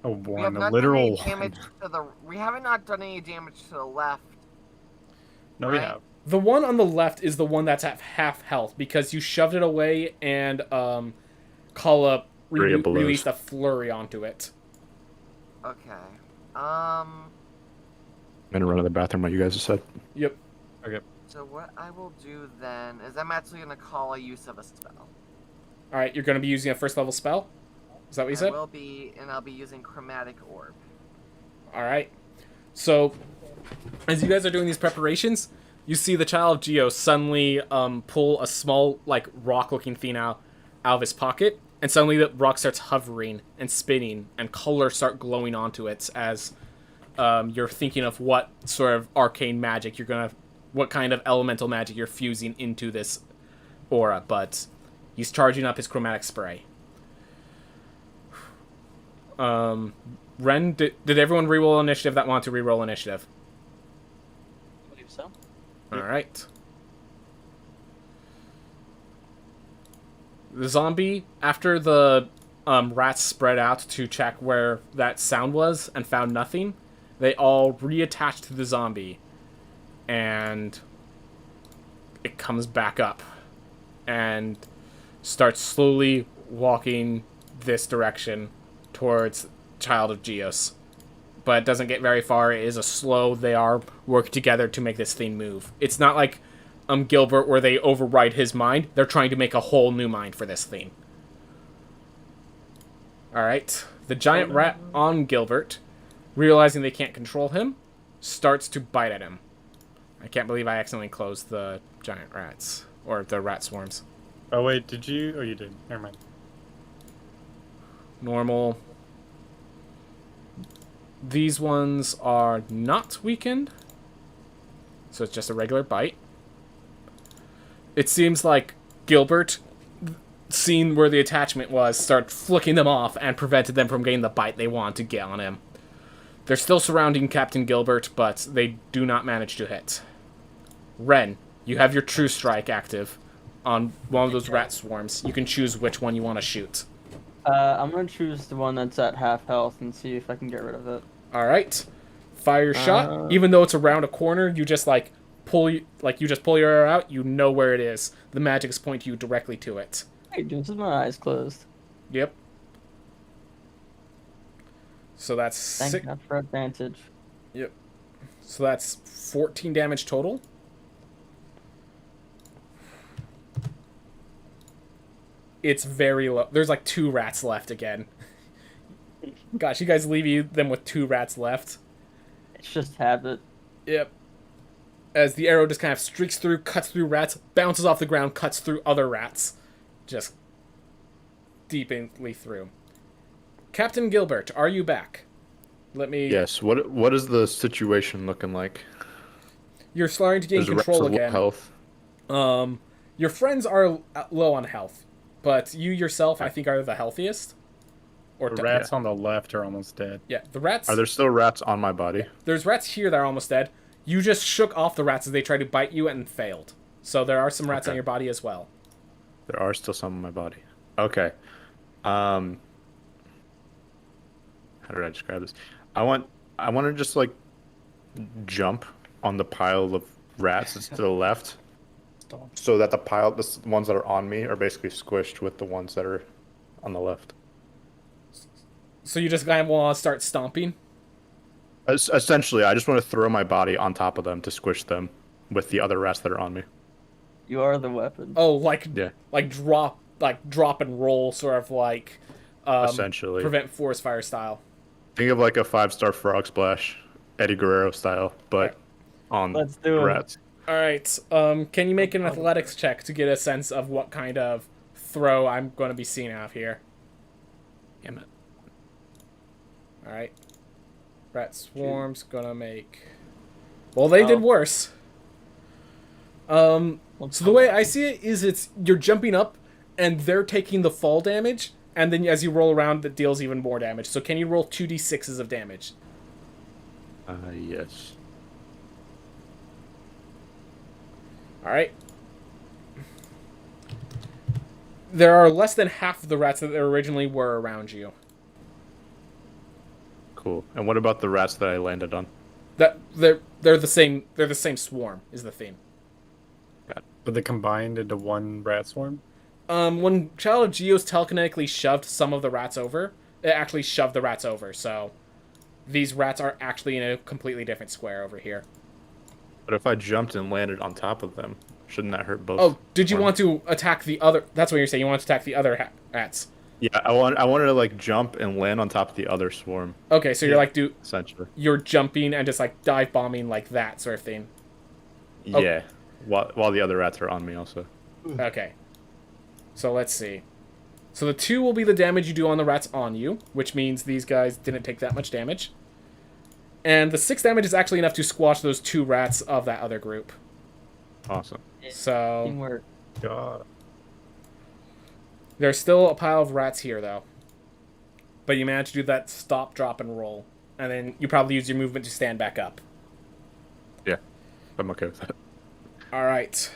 Oh, We have one. A not literal done any damage one. to the. We haven't not done any damage to the left. No, we right? have. The one on the left is the one that's at half health because you shoved it away and Kala Flurry of blows. released a flurry onto it. Okay. I'm gonna run to the bathroom, what you guys have said. Yep. Okay. So what I will do then is I'm actually gonna call a use of a spell. All right, you're going to be using a first level spell? Is that what you I said? will be, and I'll be using Chromatic Orb. All right. So, as you guys are doing these preparations, you see the Child of Geo suddenly pull a small, like, rock-looking thing out of his pocket, and suddenly the rock starts hovering and spinning, and colors start glowing onto it as you're thinking of what sort of arcane magic what kind of elemental magic you're fusing into this aura, but he's charging up his chromatic spray. Ren, did everyone reroll initiative that wanted to reroll initiative? I believe so. Alright. The zombie, after the rats spread out to check where that sound was and found nothing, they all reattached to the zombie. And it comes back up and starts slowly walking this direction towards Child of Geos. But it doesn't get very far. It is a slow, they are working together to make this thing move. It's not like Gilbert where they override his mind. They're trying to make a whole new mind for this thing. Alright. The giant rat on Gilbert, realizing they can't control him, starts to bite at him. I can't believe I accidentally closed the giant rats. Or the rat swarms. Oh, wait, did you? Oh, you did. Never mind. Normal. These ones are not weakened. So it's just a regular bite. It seems like Gilbert, seeing where the attachment was, started flicking them off and prevented them from getting the bite they want to get on him. They're still surrounding Captain Gilbert, but they do not manage to hit. Ren, you have your True Strike active on one of those rat swarms. You can choose which one you want to shoot. I'm gonna choose the one that's at half health and see if I can get rid of it. All right, fire your shot. Even though it's around a corner, you just pull your arrow out. You know where it is. The magic is pointing you directly to it. Hey, dude, this is my eyes closed. Yep. So that's Thank God for advantage. Yep. So that's 14 damage total. It's very low. There's like 2 rats left again. Gosh, you guys leave them with 2 rats left. It's just habit. Yep. As the arrow just kind of streaks through, cuts through rats, bounces off the ground, cuts through other rats. Just deeply through. Captain Gilbert, are you back? Let me... Yes. What is the situation looking like? You're starting to gain There's control rats with low again. health. Your friends are low on health, but you yourself, I think, are the healthiest. Or The rats on the left are almost dead. Yeah, the rats... Are there still rats on my body? There's rats here that are almost dead. You just shook off the rats as they tried to bite you and failed. So there are some rats on your body as well. There are still some on my body. Okay. How did I describe this? I want to just like jump on the pile of rats that's to the left, so that the ones that are on me are basically squished with the ones that are on the left. So you just kind of want to start stomping? Essentially, I just want to throw my body on top of them to squish them with the other rats that are on me. You are the weapon. Oh, like Yeah. drop and roll, sort of like Essentially. prevent forest fire style. Think of like a 5-star frog splash, Eddie Guerrero style, but on Let's do it. rats. All right. Can you make an athletics check to get a sense of what kind of throw I'm going to be seeing out here? Damn it. All right. Rat swarm's gonna make. Well, they did worse. So the way I see it is, you're jumping up, and they're taking the fall damage, and then as you roll around, it deals even more damage. So can you roll 2d6s of damage? Yes. All right. There are less than half of the rats that there originally were around you. Cool. And what about the rats that I landed on? That they're the same. They're the same swarm. Is the theme. But they combined into one rat swarm? When Child of Geos telekinetically shoved some of the rats over, it actually shoved the rats over. So these rats are actually in a completely different square over here. But if I jumped and landed on top of them, shouldn't that hurt both? Oh, did you swarms? want to attack the other? That's what you're saying. You want to attack the other rats. Yeah, I wanted to like jump and land on top of the other swarm, Okay, so you're like essentially. you're jumping and just like dive bombing like that sort of thing. Oh. Yeah. While the other rats are on me also. Okay. So let's see. So the 2 will be the damage you do on the rats on you, which means these guys didn't take that much damage. And the 6 damage is actually enough to squash those 2 rats of that other group. Awesome. So Teamwork. God. there's still a pile of rats here, though. But you managed to do that stop, drop, and roll. And then you probably use your movement to stand back up. Yeah. I'm okay with that. Alright.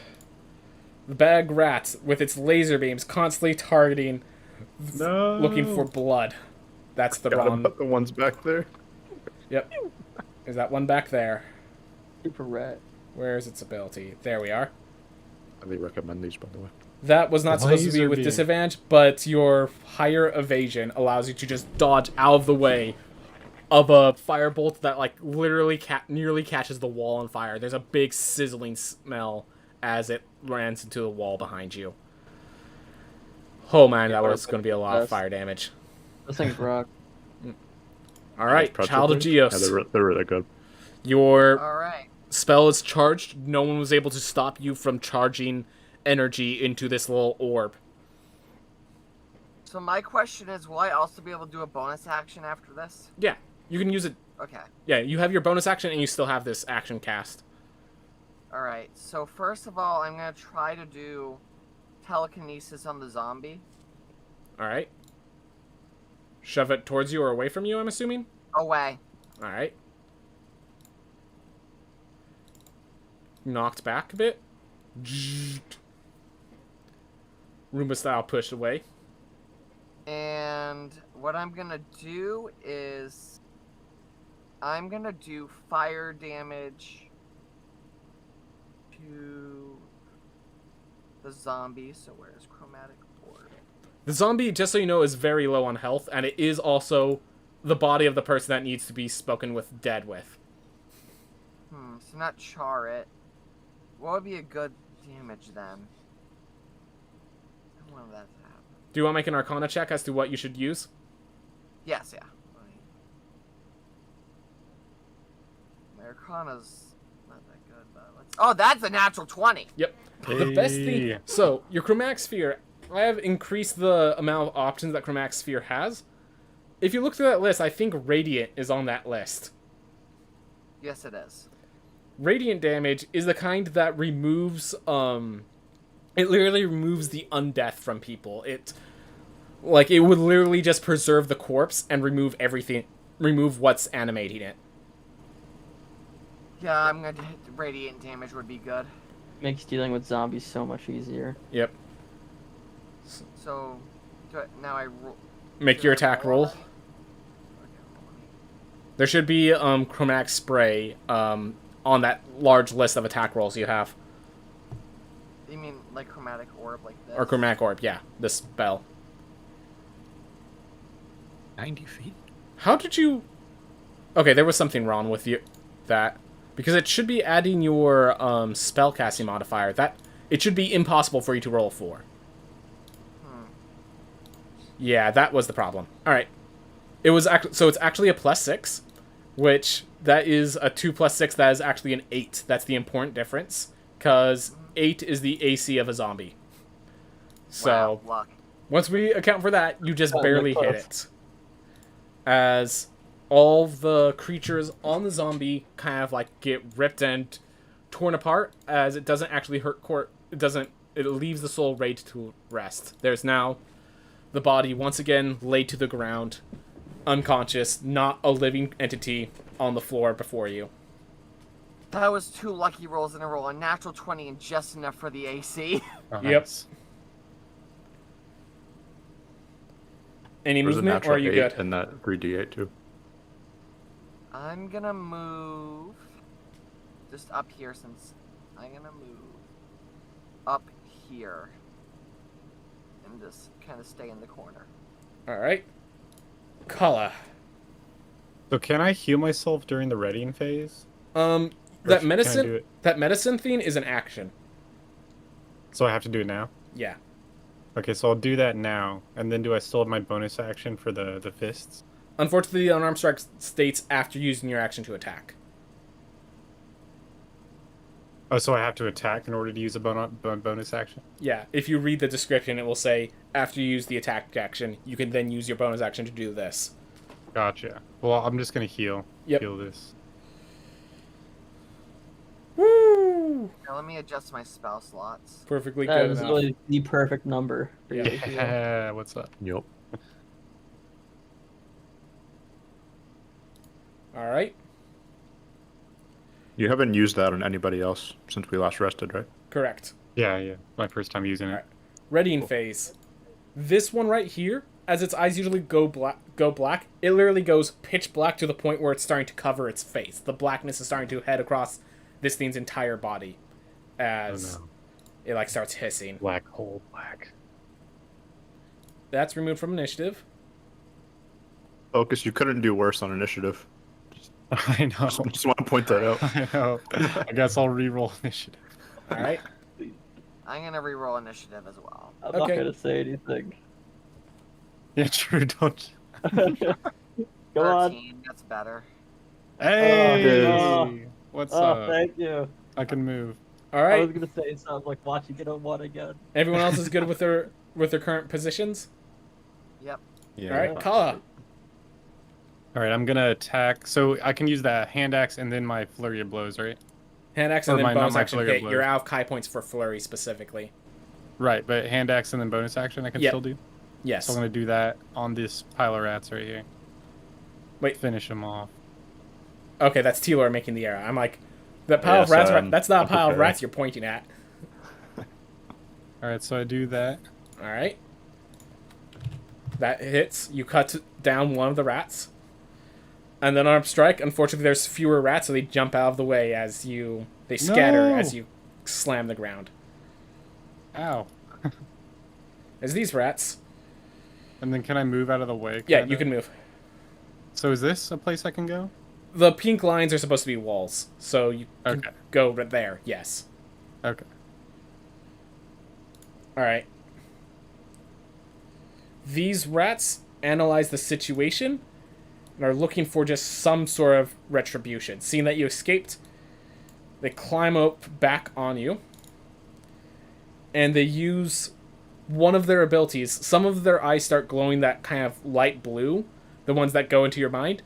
The bag rat, with its laser beams, constantly targeting, No. looking for blood. That's the Forgot wrong... about the ones back there. Yep. Is that one back there? Super rat. Where is its ability? There we are. I highly recommend these, by the way. That was not supposed to be Laser with beam. disadvantage, but your higher evasion allows you to just dodge out of the way of a firebolt that like literally nearly catches the wall on fire. There's a big sizzling smell as it lands into the wall behind you. Oh man, that was going to be a lot of fire damage. Those things rock. All right, Pretzel Child of things? Geos. Yeah, they're really good. Your All right. spell is charged. No one was able to stop you from charging energy into this little orb. So my question is, will I also be able to do a bonus action after this? Yeah, you can use it. Okay. Yeah, you have your bonus action and you still have this action cast. All right. So first of all, I'm gonna try to do telekinesis on the zombie. All right. Shove it towards you or away from you, I'm assuming? Away. All right. Knocked back a bit. Roomba style pushed away. And what I'm gonna do is I'm gonna do fire damage to the zombie. So where's chromatic orb? The zombie, just so you know, is very low on health, and it is also the body of the person that needs to be spoken with dead with. So not char it. What would be a good damage then? I don't want that to happen. Do you want to make an Arcana check as to what you should use? Yes, yeah. My Arcana's Oh, that's a natural 20. Yep. The best thing. Hey. So your chromatic sphere, I have increased the amount of options that chromatic sphere has. If you look through that list, I think radiant is on that list. Yes, it is. Radiant damage is the kind that removes it literally removes the undeath from people. It would literally just preserve the corpse and remove everything, remove what's animating it. Yeah, I'm gonna hit radiant damage would be good. Makes dealing with zombies so much easier. Yep. So, now I roll. Make your attack roll. There should be chromatic spray on that large list of attack rolls you have. You mean like chromatic orb like this? Or chromatic orb, yeah. This spell. 90 feet. How did you... Okay, there was something wrong with you that. Because it should be adding your spellcasting modifier. That it should be impossible for you to roll 4. Yeah, that was the problem. Alright. It was so it's actually a +6, which that is a 2 + 6, that is actually an 8. That's the important difference. Because 8 is the AC of a zombie. So, Wow, luck. once we account for that, you just Oh, barely close. hit it. As all the creatures on the zombie kind of like get ripped and torn apart, as it doesn't actually hurt it leaves the soul laid to rest. There's now the body once again laid to the ground, unconscious, not a living entity on the floor before you. That was 2 lucky rolls in a row. A natural 20 and just enough for the AC. Oh, Yep. nice. Any There's a movement, or natural are you 8 good? and that 3d8 too. I'm gonna move just up here since I'm gonna move up here and just kind of stay in the corner. Alright. Kala. So can I heal myself during the readying phase? That can I do medicine it? that medicine thing is an action. So I have to do it now? Yeah. Okay, so I'll do that now. And then do I still have my bonus action for the fists? Unfortunately, the unarmed strike states after using your action to attack. Oh, so I have to attack in order to use a bonus action? Yeah, if you read the description, it will say, after you use the attack action, you can then use your bonus action to do this. Gotcha. Well, I'm just going to heal. Yep. Heal this. Woo! Now let me adjust my spell slots. Perfectly That good is enough. really the perfect number for you to heal. Yeah, what's up? Yep. Alright, You haven't used that on anybody else since we last rested, right? correct. Yeah. My first time using it. Alright. Readying phase. This one right here, as its eyes usually go black, it literally goes pitch black to the point where it's starting to cover its face. The blackness is starting to head across this thing's entire body as it like starts hissing. Black hole black. That's removed from initiative. Focus, you couldn't do worse on initiative. I know. Just want to point that out. I know. I guess I'll re-roll initiative. Alright. I'm gonna reroll initiative as well. I'm not Okay. gonna say anything. Yeah, true, don't you? Go on. 13, that's better. Hey! Oh. What's Oh, up? thank you. I can move. I Alright. was gonna say it sounds like watching it on one again. Everyone else is good with their current positions? Yep. Yeah. Alright, Kala. Alright, I'm gonna attack. So I can use that hand axe and then my flurry of blows, right? Hand axe Or and then not bonus my action flurry of hit. blows. You're out of Kai points for flurry specifically. Right, but hand axe and then bonus action I can Yep. still do? Yes. So I'm gonna do that on this pile of rats right here. Wait. Finish them off. Okay, that's Telor making the arrow. I'm like, that pile of Yes, rats, I'm- that's not a I'm pile of prepared. rats you're pointing at. Alright, so I do that. Alright. That hits. You cut down one of the rats. And then armed strike, unfortunately there's fewer rats, so they jump out of the way as they scatter No! as you slam the ground. Ow. As these rats, And then can I move out of the way? yeah, kinda? you can move. So is this a place I can go? The pink lines are supposed to be walls, so you can Okay. go right there, yes. Okay. Alright. These rats analyze the situation and are looking for just some sort of retribution. Seeing that you escaped, They climb up back on you. And they use one of their abilities. Some of their eyes start glowing that kind of light blue, the ones that go into your mind.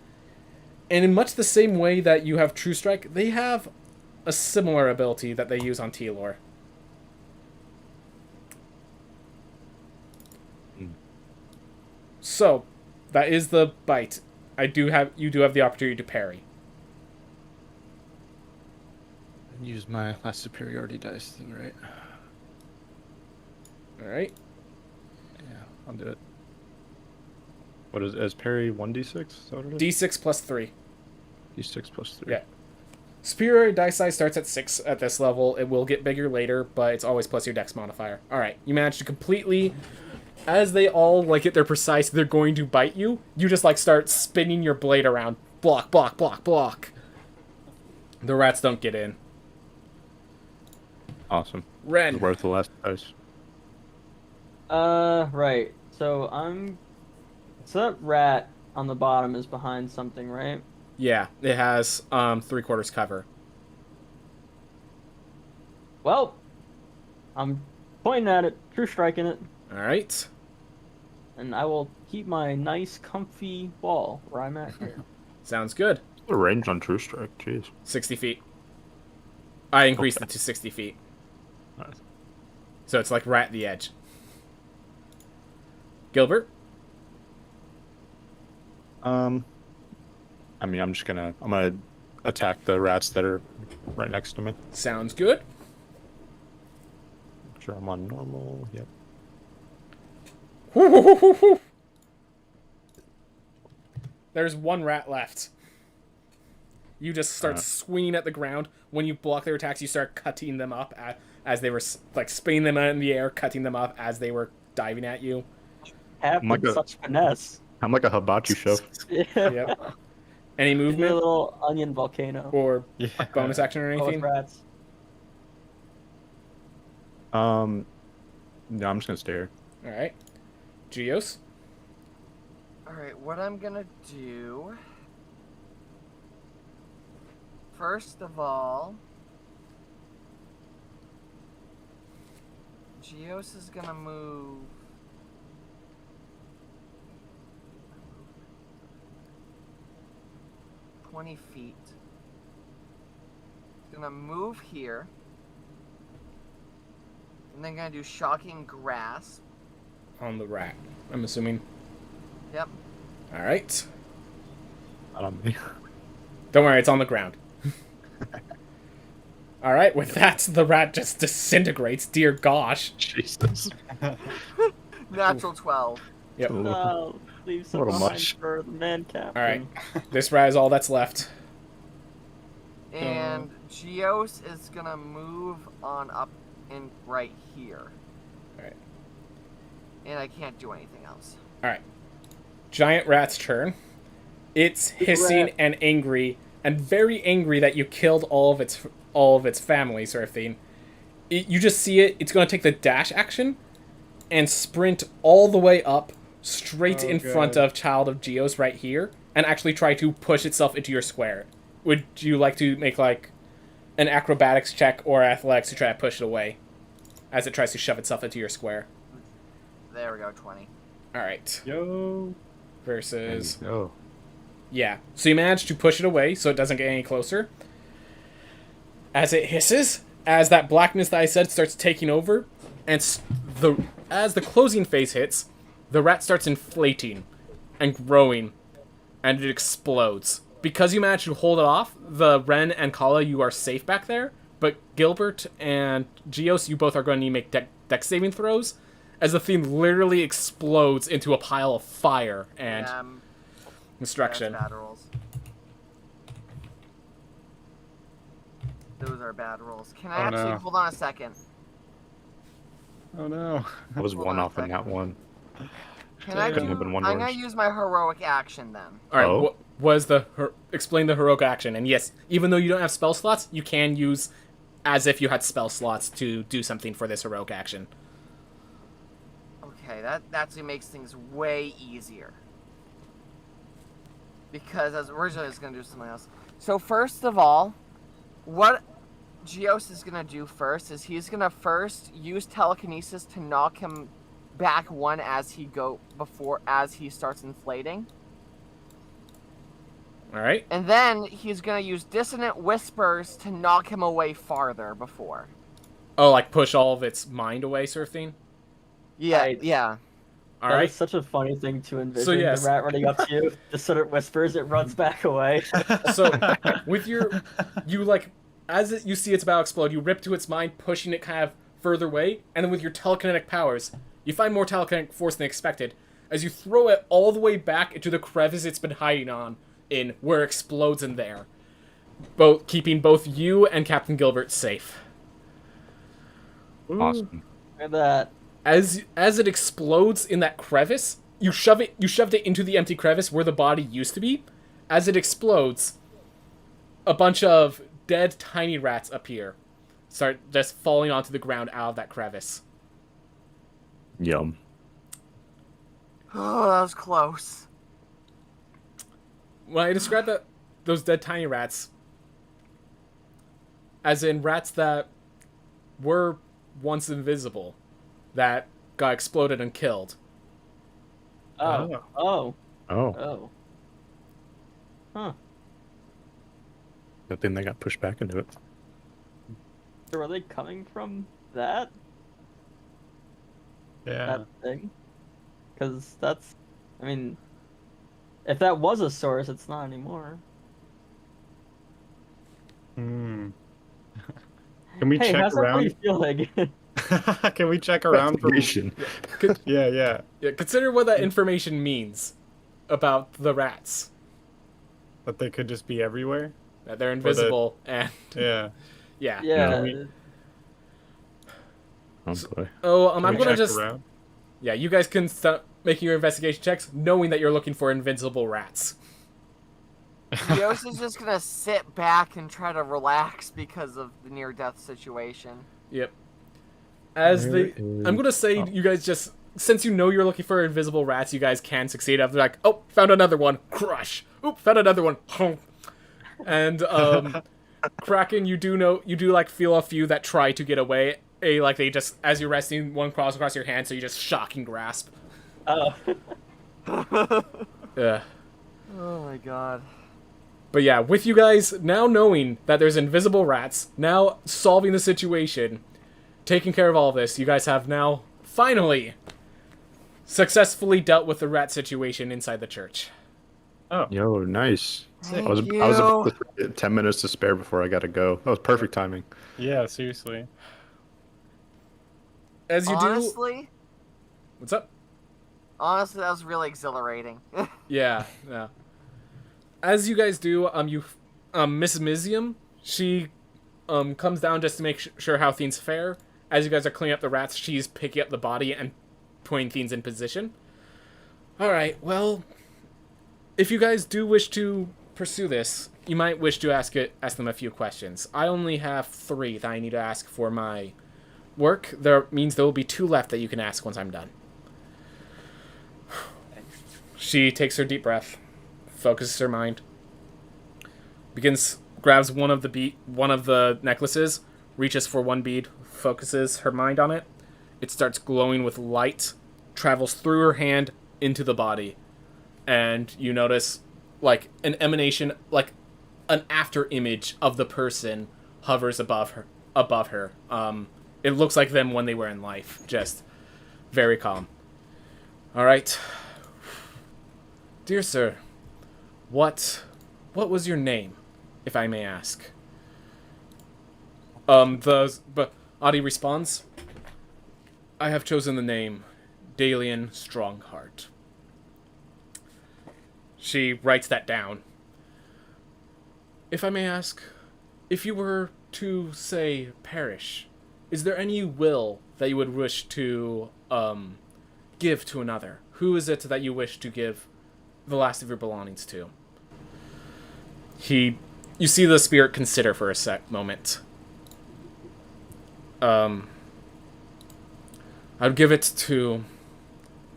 And in much the same way that you have True Strike, they have a similar ability that they use on Telor. So, that is the bite. You do have the opportunity to parry. Use my last superiority dice thing, right? Alright. Yeah, I'll do it. What is parry 1d6? Is that what it is? D6 plus 3. D6 plus 3. Yeah. Superiority dice size starts at 6 at this level. It will get bigger later, but it's always plus your dex modifier. Alright, you managed to completely... As they all, like, get their precise, they're going to bite you, you just, like, start spinning your blade around. Block, block, block, block. The rats don't get in. Awesome. Ren. It's worth the last dice. Right. So that rat on the bottom is behind something, right? Yeah, it has 3/4 cover. Well, I'm pointing at it, true striking it, Alright. and I will keep my nice, comfy wall where I'm at here. Sounds good. The range on True Strike, jeez. 60 feet. I increased it to 60 feet. Nice. So it's like right at the edge. Gilbert? I mean, I'm gonna attack the rats that are right next to me. Sounds good. Make sure I'm on normal. Yep. There's one rat left. You just start swinging at the ground. When you block their attacks, you start cutting them up as they were, like, spinning them out in the air, cutting them up as they were diving at you. Have my God. such finesse. I'm like a hibachi chef. Yeah. Yep. Any Give me a movement little onion volcano. or Yeah. bonus action or Oh, with anything? rats. No, I'm just gonna stay here. All right. Geos? Alright, what I'm gonna do... First of all... Geos is gonna move... 20 feet. Gonna move here. And then gonna do Shocking Grasp. On the rat, I'm assuming. Yep. All right. Not on me. Don't worry, it's on the ground. All right, with that, the rat just disintegrates. Dear gosh. Jesus. Natural 12. Yep. Ooh. No, leave some Little behind much. for the man captain. All right. This rat is all that's left. And Geos is gonna move on up in right here. Alright. And I can't do anything else. All right. Giant rat's turn. It's hissing rat. and angry, and very angry that you killed all of its family, sort of thing. You just see it. It's going to take the dash action and sprint all the way up, straight in front of Child of Geos right here, and actually try to push itself into your square. Would you like to make, like, an acrobatics check or athletics to try to push it away as it tries to shove itself into your square? There we go, 20. All right. Yo. Versus... Oh. Yeah. So you manage to push it away so it doesn't get any closer. As it hisses, as that blackness that I said starts taking over, and as the closing phase hits, the rat starts inflating and growing, and it explodes. Because you managed to hold it off, the Ren and Kala, you are safe back there, but Gilbert and Geos, you both are going to need to make dex saving throws, as the thing literally explodes into a pile of fire and destruction. That's bad rolls. Those are bad rolls. Can I actually... no. Hold on a second. Oh no. I was Hold one on a off in second. that one. Can I Couldn't do... have been one I'm going worse. to use my heroic action then. Alright, Oh. explain the heroic action. And yes, even though you don't have spell slots, you can use as if you had spell slots to do something for this heroic action. Okay, that actually makes things way easier. Because as originally I was going to do something else. So first of all, what Geos is gonna do first is he's gonna first use telekinesis to knock him back one as he starts inflating. All right. And then he's gonna use dissonant whispers to knock him away farther before. Oh, like push all of its mind away, sort of thing. Yeah, Right. yeah. All That right. is such a funny thing to envision. So, yes. The rat running up to you, just sort of whispers, it runs back away. So with you like, as you see it's about to explode, you rip to its mind, pushing it kind of further away, and then with your telekinetic powers, you find more telekinetic force than expected as you throw it all the way back into the crevice it's been hiding in where it explodes in there, keeping both you and Captain Gilbert safe. Awesome. Look at that. As it explodes in that crevice, you shoved it into the empty crevice where the body used to be. As it explodes, a bunch of dead tiny rats appear, start just falling onto the ground out of that crevice. Yum. Oh, that was close. When I describe those dead tiny rats, as in rats that were once invisible, that got exploded and killed. Oh. Oh. Oh, Oh. Huh. good thing they got pushed back into it. So are they coming from that Yeah. thing? Because that's, I mean, if that was a source, it's not anymore. Hmm. Can we Hey, check how's everybody around? feeling? Can we check around for? Investigation. Yeah, yeah. Yeah, consider what that information means about the rats. That they could just be everywhere. That they're invisible and Yeah. yeah. Yeah. Yeah. Oh boy. Oh, Can I'm we gonna check just around? yeah. You guys can start making your investigation checks, knowing that you're looking for invincible rats. Geos is just gonna sit back and try to relax because of the near-death situation. Yep. As Where they, is- I'm gonna say you guys just, since you know you're looking for invisible rats, you guys can succeed. After like, oh, found another one, crush. Oop, found another one, and Kraken, you do like feel a few that try to get away. Like they just, as you're resting, one crawls across your hand, so you just shocking grasp. Oh. Yeah. Oh my god. But yeah, with you guys now knowing that there's invisible rats, now solving the situation, taking care of all this, you guys have now finally successfully dealt with the rat situation inside the church. Oh. Yo, nice. Thank I was you. about to 10 minutes to spare before I gotta go. That was perfect timing. Yeah, seriously. As you Honestly, what's up? honestly, that was really exhilarating. Yeah, yeah. As you guys do, Miss Mizium, she comes down just to make sure how things fare. As you guys are cleaning up the rats, she's picking up the body and putting things in position. All right, well, if you guys do wish to pursue this, you might wish to ask them a few questions. I only have 3 that I need to ask for my work. That means there will be 2 left that you can ask once I'm done. She takes her deep breath, focuses her mind, grabs one of the necklaces, reaches for one bead, focuses her mind on it. It starts glowing with light, travels through her hand into the body, and you notice like an emanation, like an after image of the person hovers above her. It looks like them when they were in life, just very calm. All right, dear sir, what was your name, if I may ask? But Adi responds, I have chosen the name Dalian Strongheart. She writes that down. If I may ask, if you were to, say, perish, is there any will that you would wish to, give to another? Who is it that you wish to give the last of your belongings to? You see the spirit consider for a moment. I'd give it to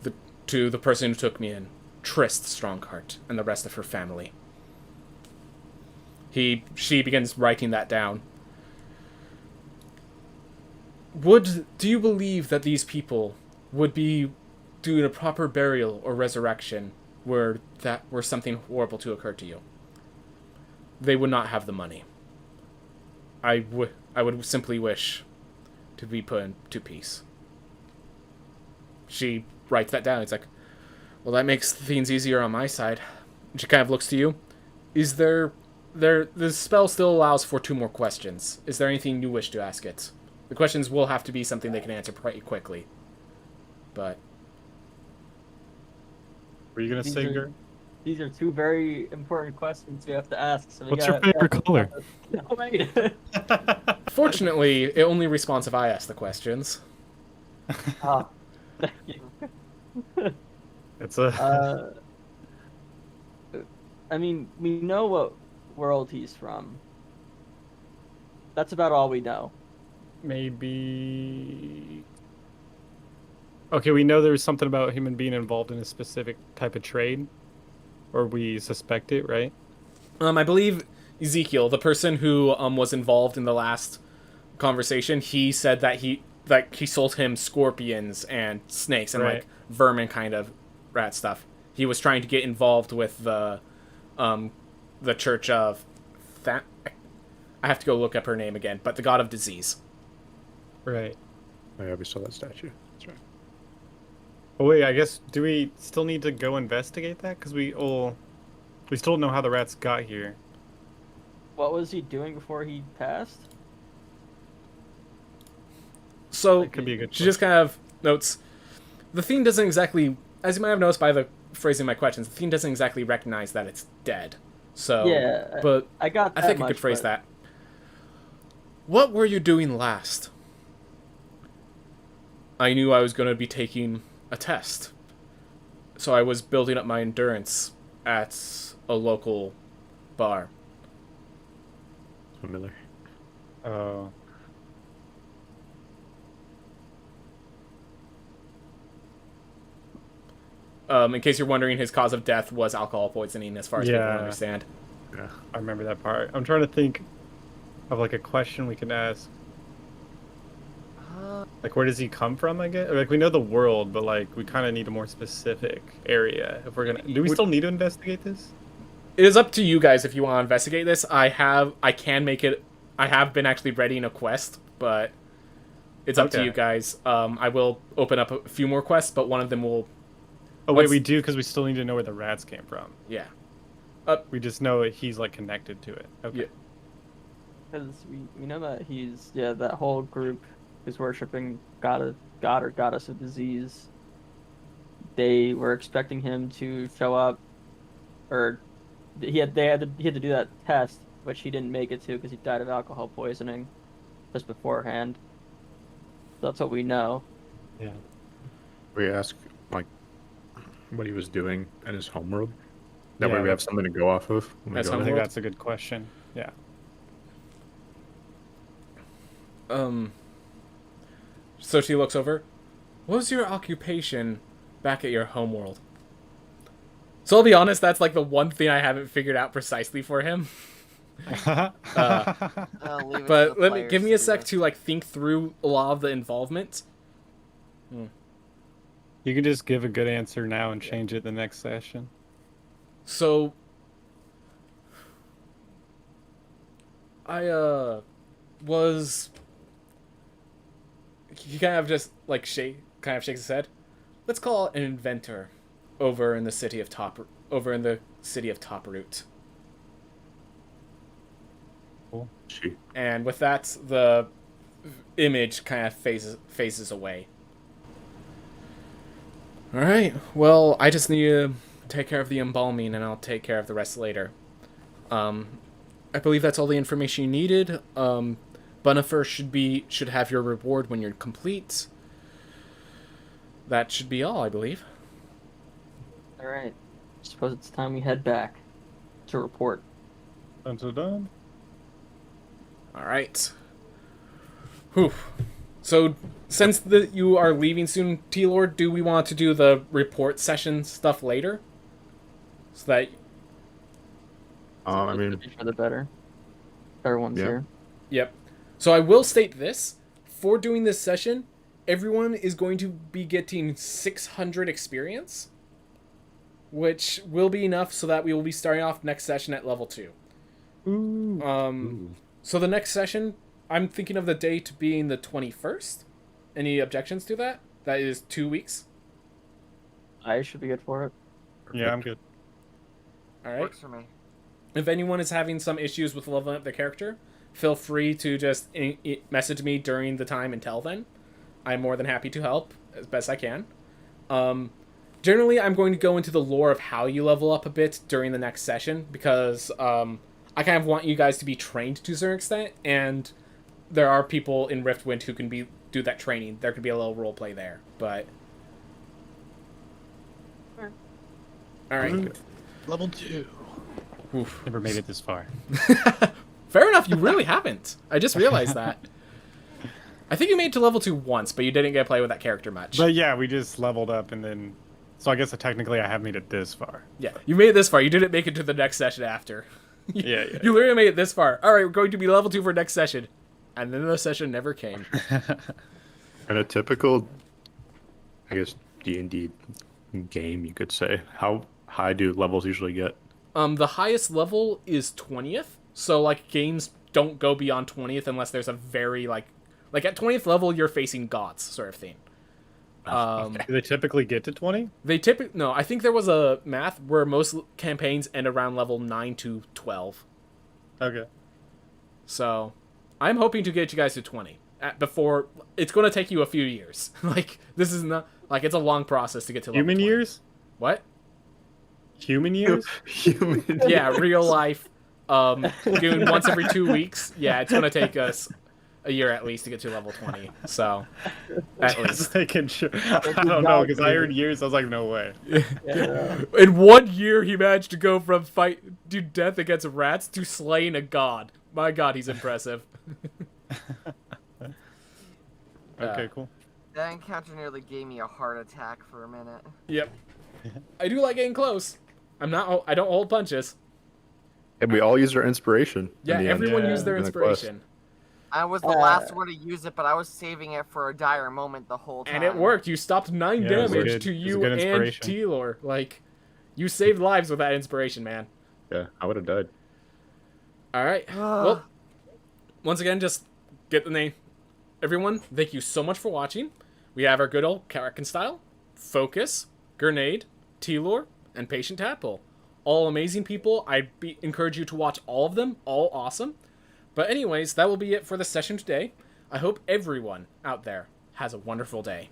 the person who took me in, Trist Strongheart, and the rest of her family. She begins writing that down. Do you believe that these people would be doing a proper burial or resurrection were something horrible to occur to you? They would not have the money. I would simply wish to be put into peace. She writes that down. It's like, well, that makes things easier on my side. And she kind of looks to you. Is the spell still allows for 2 more questions. Is there anything you wish to ask it? The questions will have to be something they can answer pretty quickly. But Were you gonna say, Gert? These are 2 very important questions we have to ask. So What's your favorite color? No, wait. fortunately, it only responds if I ask the questions. Oh, thank you. It's a. I mean, we know what world he's from. That's about all we know. Maybe. Okay, we know there's something about him being involved in a specific type of trade, or we suspect it, right? I believe Ezekiel, the person who was involved in the last conversation, he said that he sold him scorpions and snakes and Right. like vermin kind of rat stuff. He was trying to get involved with the church of I have to go look up her name again, but the god of disease. Right. Oh, yeah, we saw that statue. That's right. Oh wait, I guess do we still need to go investigate that? Because we still don't know how the rats got here. What was he doing before he passed? So That could be a good. she just kind of notes, the theme doesn't exactly, as you might have noticed by the phrasing of my questions, the theme doesn't exactly recognize that it's dead. So, Yeah, but I got I that think I much, could phrase but- that. What were you doing last? I knew I was going to be taking a test. So I was building up my endurance at a local bar. Familiar. Oh. In case you're wondering, his cause of death was alcohol poisoning, as far as people Yeah. understand. Yeah. I remember that part. I'm trying to think of like a question we can ask. Like, where does he come from? I guess. Like, we know the world, but like, we kind of need a more specific area if we're gonna. Do we still need to investigate this? It is up to you guys if you want to investigate this. I can make it. I have been actually readying a quest, but it's up to Okay. you guys. I will open up a few more quests, but one of them will. Oh wait, What's- we do because we still need to know where the rats came from. Yeah. We just know that he's like connected to it. Okay. Yeah. Because we know that he's that whole group who's worshiping god or goddess of disease. They were expecting him to show up, or he had to do that test, which he didn't make it to because he died of alcohol poisoning just beforehand. That's what we know. Yeah. We ask like what he was doing in his homeworld. That Yeah, way we that- have something to go off of. When we That's go I there. think Homeworld? that's a good question. Yeah. So she looks over. What was your occupation back at your homeworld? So I'll be honest, that's like the one thing I haven't figured out precisely for him. I'll leave it to But the give players me a to sec do to like think through a lot of the involvement. You can just give a good answer now and change it the next session. So I was he kind of just like shakes his head. Let's call it an inventor over in the city of Taproot. She. And with that, the image kind of phases away. All right. Well, I just need to take care of the embalming, and I'll take care of the rest later. I believe that's all the information you needed. Bunifer should have your reward when you're complete. That should be all, I believe. All right. Suppose it's time we head back to report. Dun. All right. Whew. So, since you are leaving soon, T-Lord, do we want to do the report session stuff later? So that... I mean, For the better. Everyone's Yeah. here. Yep. So I will state this. for doing this session, everyone is going to be getting 600 experience, which will be enough so that we will be starting off next session at level 2. So the next session, I'm thinking of the date being the 21st. Any objections to that? That is 2 weeks. I should be good for it. Yeah, I'm good. All right. Works for me. If anyone is having some issues with leveling up their character, feel free to just message me during the time until then. I'm more than happy to help as best I can. Generally, I'm going to go into the lore of how you level up a bit during the next session, because I kind of want you guys to be trained to a certain extent, and there are people in Riftwind who can do that training. There could be a little role play there, but... Alright. Level 2. Oof. Never made it this far. Fair enough, you really haven't. I just realized that. I think you made it to level 2 once, but you didn't get to play with that character much. But yeah, we just leveled up and then... So I guess technically I have made it this far. Yeah, you made it this far. You didn't make it to the next session after. Yeah. You literally made it this far. Alright, we're going to be level 2 for next session. And then the session never came. In a typical, I guess, D&D game, you could say, how high do levels usually get? The highest level is 20th. So, like, games don't go beyond 20th unless there's a very, like at 20th level, you're facing gods, sort of thing. Do they typically get to 20? No, I think there was a math where most campaigns end around level 9 to 12. Okay. So, I'm hoping to get you guys to 20 before. It's going to take you a few years. Like, this is not like it's a long process to get to level Human 20. years? What? Human years? Human. Yeah, real life. Doing once every 2 weeks. Yeah, it's going to take us a year at least to get to level 20. So, at least. Just making sure. I don't know, because I heard years, I was like, no way. Yeah. In 1 year, he managed to go from do death against rats to slaying a god. My god, he's impressive. Okay, cool. That encounter nearly gave me a heart attack for a minute. Yep. I do like getting close. I don't hold punches. And we all used our inspiration. Yeah, in the end. everyone Yeah. used their In the quest. inspiration. I was the last one to use it, but I was saving it for a dire moment the whole time. And it worked. You stopped 9 Yeah, it was damage good. to It was a you good and inspiration. Telor. Like, you saved lives with that inspiration, man. Yeah, I would have died. Alright. Well, once again, just get the name. Everyone, thank you so much for watching. We have our good old Karakin style, Focus, Grenade, Telor, and Patient Tadpole. All amazing people. I encourage you to watch all of them. All awesome. But anyways, that will be it for the session today. I hope everyone out there has a wonderful day.